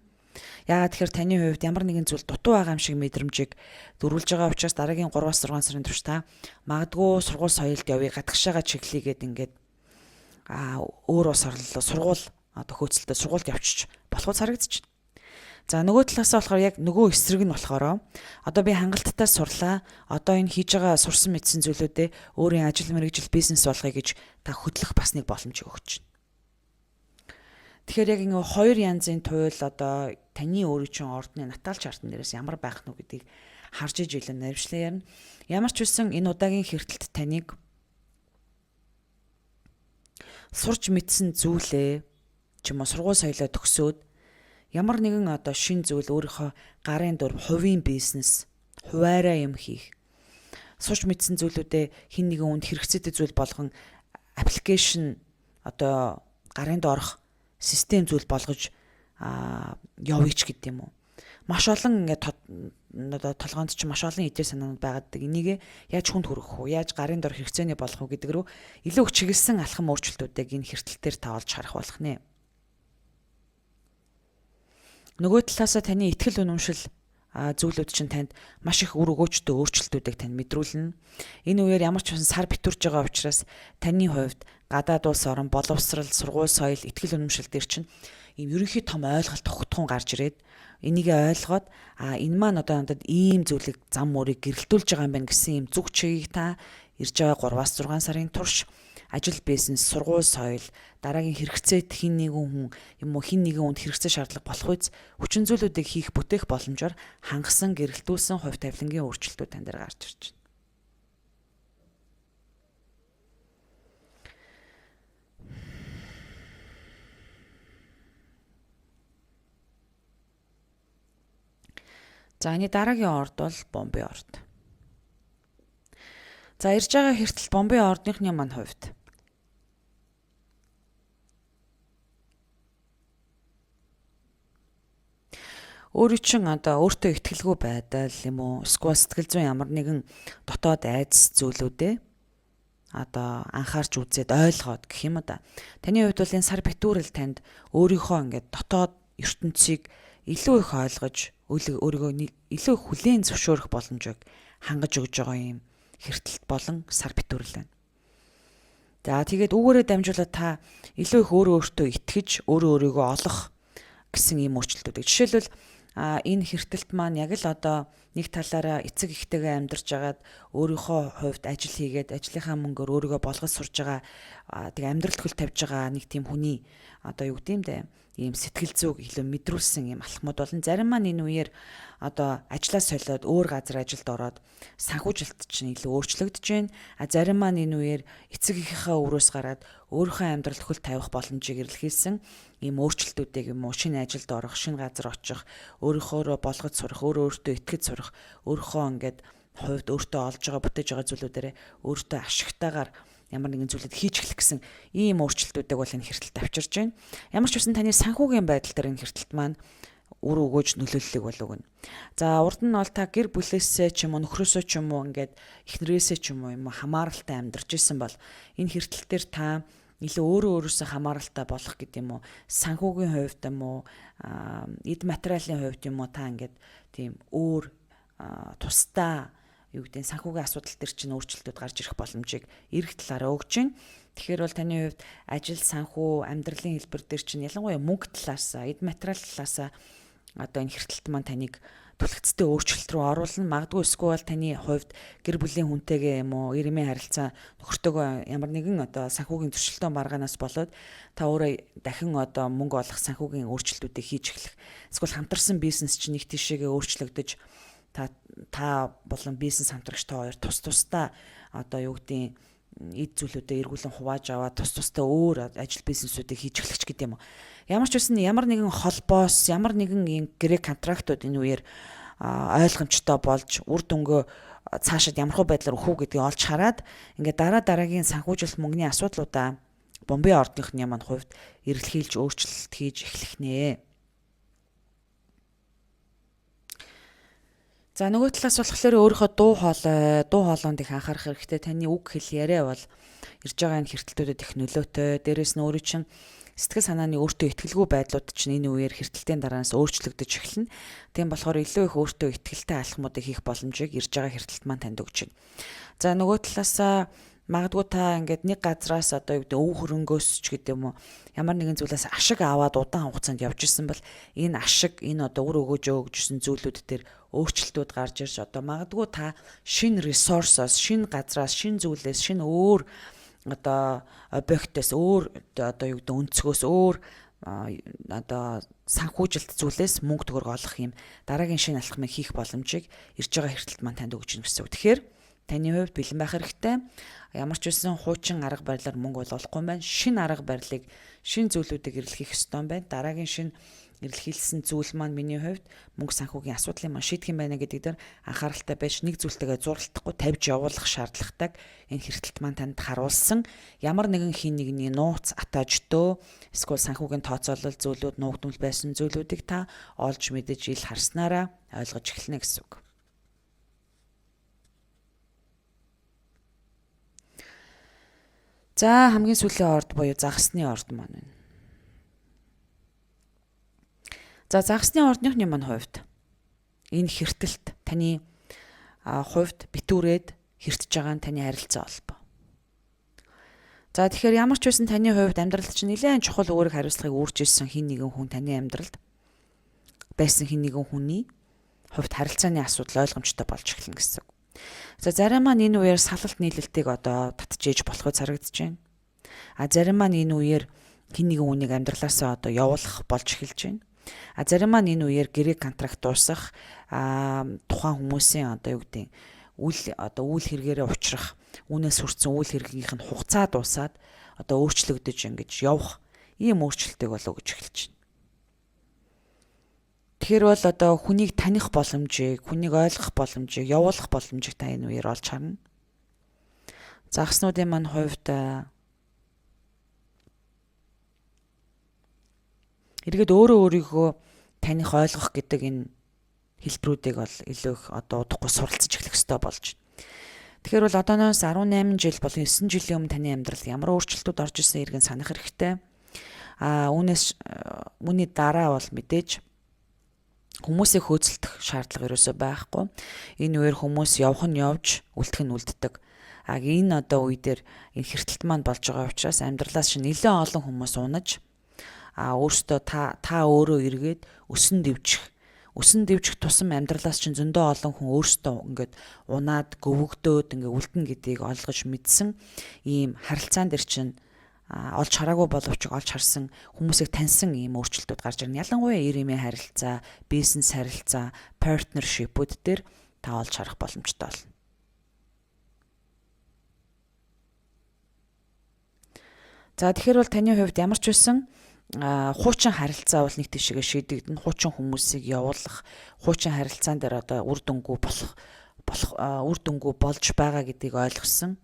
Яагаад тэгэхээр таны хувьд ямар нэгэн зүйл дутуу байгаа юм шиг мэдрэмжийг дөрвүүлж байгаа учраас дараагийн 3-6 сарын турш та магадгүй сургууль соёлд явъя, гадагшаага чиглэлгээд ингээд өөр ус орлоо сургууль одоо хөөцөлтөд сургуульд явчих болохоос харагдчих. За нөгөө талаас болохоор яг нөгөө эсрэг нь болохоор одоо би хангалттай сурлаа. Одоо энэ хийж байгаа сурсан мэдсэн зүйлүүдээ өөрийн ажил мэргэжил бизнес болгоё гэж та хөтлөх бас нэг боломж өгч байна. Тэгэхээр яг ингэ хоёр янзын туйл одоо таны өөрийн чинь ордны натаал чартан дээрээс ямар байх нь гэдгийг харж иж илүү наривчлаа ярина. Ямар ч үсэн энэ удаагийн хэртэлт таныг сурч мэдсэн зүйлээ ч юм уу сургууль соёлоо төгсөөд ямар нэгэн одоо шин зүйл өөрийнхөө гарын дур хувийн бизнес, хуваараа юм хийх. Сурч мэдсэн зүйлүүдээ хин нэгэн хүнд хэрэгцээтэй зүйл болгон аппликейшн одоо гарын доорх систем зүйл болгож явъя ч гэдэг юм уу. Маш олон ингээд одоо толгоонд ч маш олон идея санаанууд байгаад энийг яаж хүнд хүргэх вэ? Яаж гарын дор хэрэгцээний болгох вэ гэдэг рүү илүү чиглэсэн алхам өөрчлөлтүүдийг энэ хэртэлтээр та олж харах болох нэ. Нөгөө талаасаа таны ихтгэл үнэмшил зүйлүүд чинь танд маш их үр өгөөжтэй өөрчлөлтүүдийг тань мэдрүүлнэ. Энэ үеэр ямар ч байсан сар битүүрж байгаа учраас таны хувьд гадаад улс орон, боловсрал, сургууль соёл, ихтгэл үнэмшил дээр чинь ийм ерөнхий том ойлголт тогтхон гарч ирээд энийг ойлгоод энэ маань одоо надад ийм зүйлийг зам мөрийг гэрэлтүүлж байгаа юм байна гэсэн ийм зүг чигийг та ирж байгаа 3-6 сарын турш ажил бизнес, сургууль соёл, дараагийн хэрэгцээт хин нэгэн хүн юм уу хин нэгэн хүнд хэрэгцээ шаардлага болох үз хүчин зүйлүүдийг хийх бүтээх боломжоор хангасан гэрэлтүүлсэн хувь тавилангийн өөрчлөлтүүд тань дээр гарч ирж байна. За энэ дараагийн орд бол Бомбей орд. За ирж байгаа хэртэл Бомбей ордныхны маань хувьд өөрийн чин одоо өөртөө ихтгэлгүй байдал юм уу эсвэл сэтгэл зүйн ямар нэгэн дотоод айдас зүйлүүдээ одоо анхаарч үзээд ойлгоод гэх юм да. Таны хувьд бол энэ сар битүүрэл танд өөрийнхөө ингээд дотоод ертөнцийг илүү их ойлгож өөрийгөө илүү их хүлээн зөвшөөрөх боломжийг хангаж өгж байгаа юм хэртэлт болон сар битүүрэл байна. За тэгээд үүгээрээ дамжуулаад та илүү их өөртөө итгэж өөрийгөө олох гэсэн ийм өөрчлөлтүүд. Жишээлбэл энэ хэртэлт маань яг л одоо нэг талаараа эцэг ихтэйгээ амьдарч агаад өөрийнхөө хувьд ажил хийгээд ажлынхаа мөнгөөр өөрийгөө болгож сурж байгаа тэг амьдралд хөл тавьж байгаа нэг тийм хүний одоо юу гэдэм бэ ийм сэтгэл зүйг илүү мэдрүүлсэн ийм алхмууд болон зарим маань энэ үеэр одоо ажлаа солиод өөр газар ажилд ороод санхүүжилт чинь илүү өөрчлөгдөж байна. Зарим маань энэ үеэр эцэг эхийнхээ өрөөс гараад өөрийнхөө амьдралд хөл тавих боломжийг эрэлхийлсэн ийм өөрчлөлтүүдийг юм уу шинэ ажилд орох, шинэ газар очих, өөрийнхөө болгож сурах, өөртөө итгэж сурах, өөрийнхөө ингээд хувьд өөртөө олж байгаа бүтээж байгаа зүйлүүдээрээ өөртөө ашигтайгаар ямар нэгэн зүйлүүд хийж эхлэх гэсэн ийм өөрчлөлтүүдийг бол энэ хэртэлт авчирж байна. Ямар ч үсэн таны санхүүгийн байдал дээр энэ хэртэлт маань үр өгөөж нөлөөллийг бол өгнө. За урд нь бол та гэр бүлээсээ ч юм уу нөхрөөсөө ч юм уу ингээд эхнэрээсээ ч юм уу хамааралтай амьдарч исэн бол энэ хэртэлтээр та илүү өөрөөсөө хамааралтай болох гэдэг юм уу санхүүгийн хувьд юм уу эд материалын хувьд юм уу та ингээд тийм өөр тусдаа юу гэдэг санхүүгийн асуудал төр чинь өөрчлөлтүүд гарч ирэх боломжийг эрэх талаараа өгч байна. Тэгэхээр бол таны хувьд ажил санхүү амьдралын хэлбэр дээр чинь ялангуяа мөнгө талаасаа эд материал талаасаа одоо энэ хэртэлт маань таныг түлхцтэй өөрчлөлт рүү оруулна. Магадгүй эсвэл таны хувьд гэр бүлийн хүнтэйгээ юм уу ирмийн харилцаа нөхөртөөгөө ямар нэгэн одоо санхүүгийн зөрчилдөөн баргаанаас болоод та өөрөө дахин одоо мөнгө олох санхүүгийн өөрчлөлтүүдийг хийж эхлэх. Эсвэл хамтарсан бизнес чинь нэг тийшээгээ өөрчлөгдөж та болон бизнес хамтрагчтай хоёр тусдаа одоо юу гэдгийг эд зүйлүүдээ эргүүлэн хувааж аваад тусдаа өөр ажил бизнесүүдийг хийж эхлэх гэдэг юм уу. Ямар ч үсэн ямар нэгэн холбоос, ямар нэгэн ийм гэрээ контрактууд энэ үеэр ойлгомжтой болж үр дүнгөө цаашид ямархуу байдлаар өгөх гэдгийг олж хараад ингээд дараагийн санхүүжилт мөнгөний асуудлуудаа Бомбей ордынхны маань хувьд эргэлхийлж өөрчлөлт хийж эхлэх нэ. За нөгөө талаас болохоор өөрийнхөө дуу хоолойнд их анхаарах хэрэгтэй. Таны үг хэл яриа бол ирж байгаа энэ хэртэлтүүдэд их нөлөөтэй. Дээрээс нь өөрийн чинь сэтгэл санааны өөртөө итгэлгүй байдлууд чинь энэ үеэр хэртэлтийн дараанаас өөрчлөгдөж эхэлнэ. Тийм болохоор илүү их өөртөө итгэлтэй алхмуудыг хийх боломжийг ирж байгаа хэртэлт маань танд өгч байна. За нөгөө талаас магадгүй та ингээд нэг газраас одоо юу гэдэг өв хөрөнгөөс ч гэдэг юм уу ямар нэгэн зүйлээс ашиг аваад удаан хугацаанд явж исэн бол энэ ашиг энэ одоо үр өгөөжсэн зүйлүүд дээр өөрчлөлтүүд гарч ирж одоо магадгүй та шинэ ресурсоос шинэ газраас шинэ зүйлээс шинэ өөр одоо объектоос өөр одоо юу гэдэг өнцгөөс өөр одоо санхүүжилт зүйлээс мөнгө төгрөг олох юм дараагийн шинэ алхмыг хийх боломжийг ирж байгаа хэртэлт маань танд өгч гэнэ гэсэн үг. Тэгэхээр таны хувьд бэлэн байх хэрэгтэй. Ямар ч үсэн хуучин арга барилаар мөнгө олохгүй юм байна. Шинэ арга барилыг, шинэ зүйлүүдийг эрэлхийлэх ёстой юм байна. Дараагийн шинэ эрэлхийлсэн зүйл маань миний хувьд мөнгө санхүүгийн асуудлыг маань шийдэх юм байна гэдэг дээр анхааралтай байж нэг зүйлтэйгээ зурлахгүй тавьж явуулах шаардлагатай энэ хэртэлт маань танд харуулсан ямар нэгэн хин нэгний нууц атаажтөө эсвэл санхүүгийн тооцоолол зүйлүүд нуугдмал байсан зүйлүүдийг та олж мэдэж ил харснараа ойлгож эхэлнэ гэсэн үг. За хамгийн сүүлийн орд буюу загасны орд маань байна. За загасны ордныхны маань хувьд энэ хэртэлт таны хувьд битүүрээд хэртэж байгаа нь таны харилцаа холбоо. За тэгэхээр ямар ч байсан таны хувьд амьдрал чинь нэлээд чухал үүрэг хариуцлагыг үүрж ирсэн хин нэгэн хүн таны амьдралд байсан хин нэгэн хүний хувьд харилцааны асуудал ойлгомжтой болж эхэлнэ гэсэн. За зарим маань энэ үеэр салалт нийлэлтийг одоо татж ээж болоход харагдаж байна. Зарим маань энэ үеэр хин нэгэн хүнийг амьдралаасаа одоо явуулах болж эхэлж байна. Зарим маань энэ үеэр гэрээ контракт дуусах тухайн хүмүүсийн одоо юу гэдэг үйл хэрэгээрээ учрах үүнээс хүрсэн үйл хэргийнх нь хугацаа дуусаад одоо өөрчлөгдөж ингэж явах ийм өөрчлөлтийг бол өгж эхэлж байна. Тэгэхээр бол одоо хүнийг таних боломжийг, хүнийг ойлгох боломжийг, явуулах боломжийг та энэ үеэр олж харна. Загаснуудын маань хувьд эргээд өөрийгөө таних ойлгох гэдэг энэ хэлбэрүүдийг бол илүү их одоо удахгүй суралцж эхлэх ёстой болж байна. Тэгэхээр бол одооноос 18 жил болон 9 жилийн өмнө таны амьдралд ямар өөрчлөлтүүд орж ирсэн эргэн санах хэрэгтэй. Үүний дараа бол мэдээж хүмүүсийг хөөцөлдөх шаардлага ерөөсөө байхгүй. Энэ үеэр хүмүүс явх нь явж, үлдэх нь үлддэг. Энэ одоо үе дээр энэ хэртэлт маань болж байгаа учраас амьдралаас чинь нэлээд олон хүмүүс унаж өөртөө та өөрөө эргээд өсөн дэвжих тусам амьдралаас чинь зөндөө олон хүн өөртөө ингээд унаад гөвөгдөөд ингээд үлдэн гэдгийг ойлгож мэдсэн ийм харилцаан дээр чинь олж хараагүй боловч олж харсан хүмүүсийг таньсан ийм өөрчлөлтүүд гарч ирнэ. Ялангуяа ирэмийн харилцаа, бизнес харилцаа, партнершипүүд дээр та олж харах боломжтой болно. За тэгэхээр бол таны хувьд ямар ч байсан хуучин харилцаа бол нэг тийшээ шийдэгдэн хуучин хүмүүсийг явуулах, хуучин харилцаан дээр одоо үр дүнгүй болж байгаа гэдгийг ойлгосон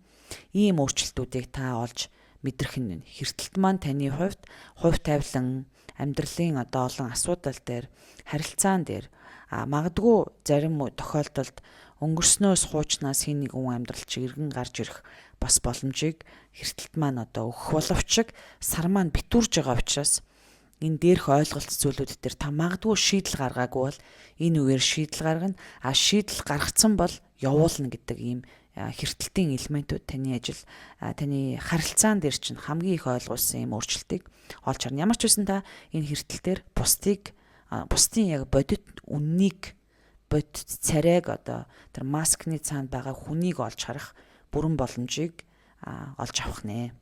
ийм өөрчлөлтүүдийг та олж мэдрэх нь хэртэлт маань таны хувьд хувь тавилан амьдралын одоо олон асуудал дээр харилцаан дээр магадгүй зарим тохиолдолд өнгөрснөөс хуучнаас хин нэг хүн амьдрал чи иргэн гарч ирэх бас боломжийг хэртэлт маань одоо өгөх боловч сар маань битүүрж байгаа учраас энэ дээрх ойлголт зүйлүүд дээр та магадгүй шийдэл гаргаагүй бол энэ үеэр шийдэл гаргана. Шийдэл гаргацсан бол явуулна гэдэг ийм хэртэлтийн элементүүд таны ажил, таны харилцаан дээр чинь хамгийн их ойлгуулсан ийм өөрчлөлтийг олж харна. Ямар ч үсэн та энэ хэртэлтээр бусдын яг бодит үннийг, бодит царайг одоо тэр маскны цаанд байгаа хүнийг олж харах бүрэн боломжийг олж авах нэ.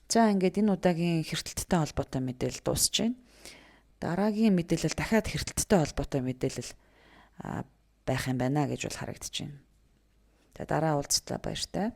За ингээд энэ удаагийн хэртэлттэй холбоотой мэдээлэл дуусж байна. Дараагийн мэдээлэл дахиад хэртэлттэй холбоотой мэдээлэл байх юм байна гэж бол харагдаж байна. За дараа уулзтаа баяртай.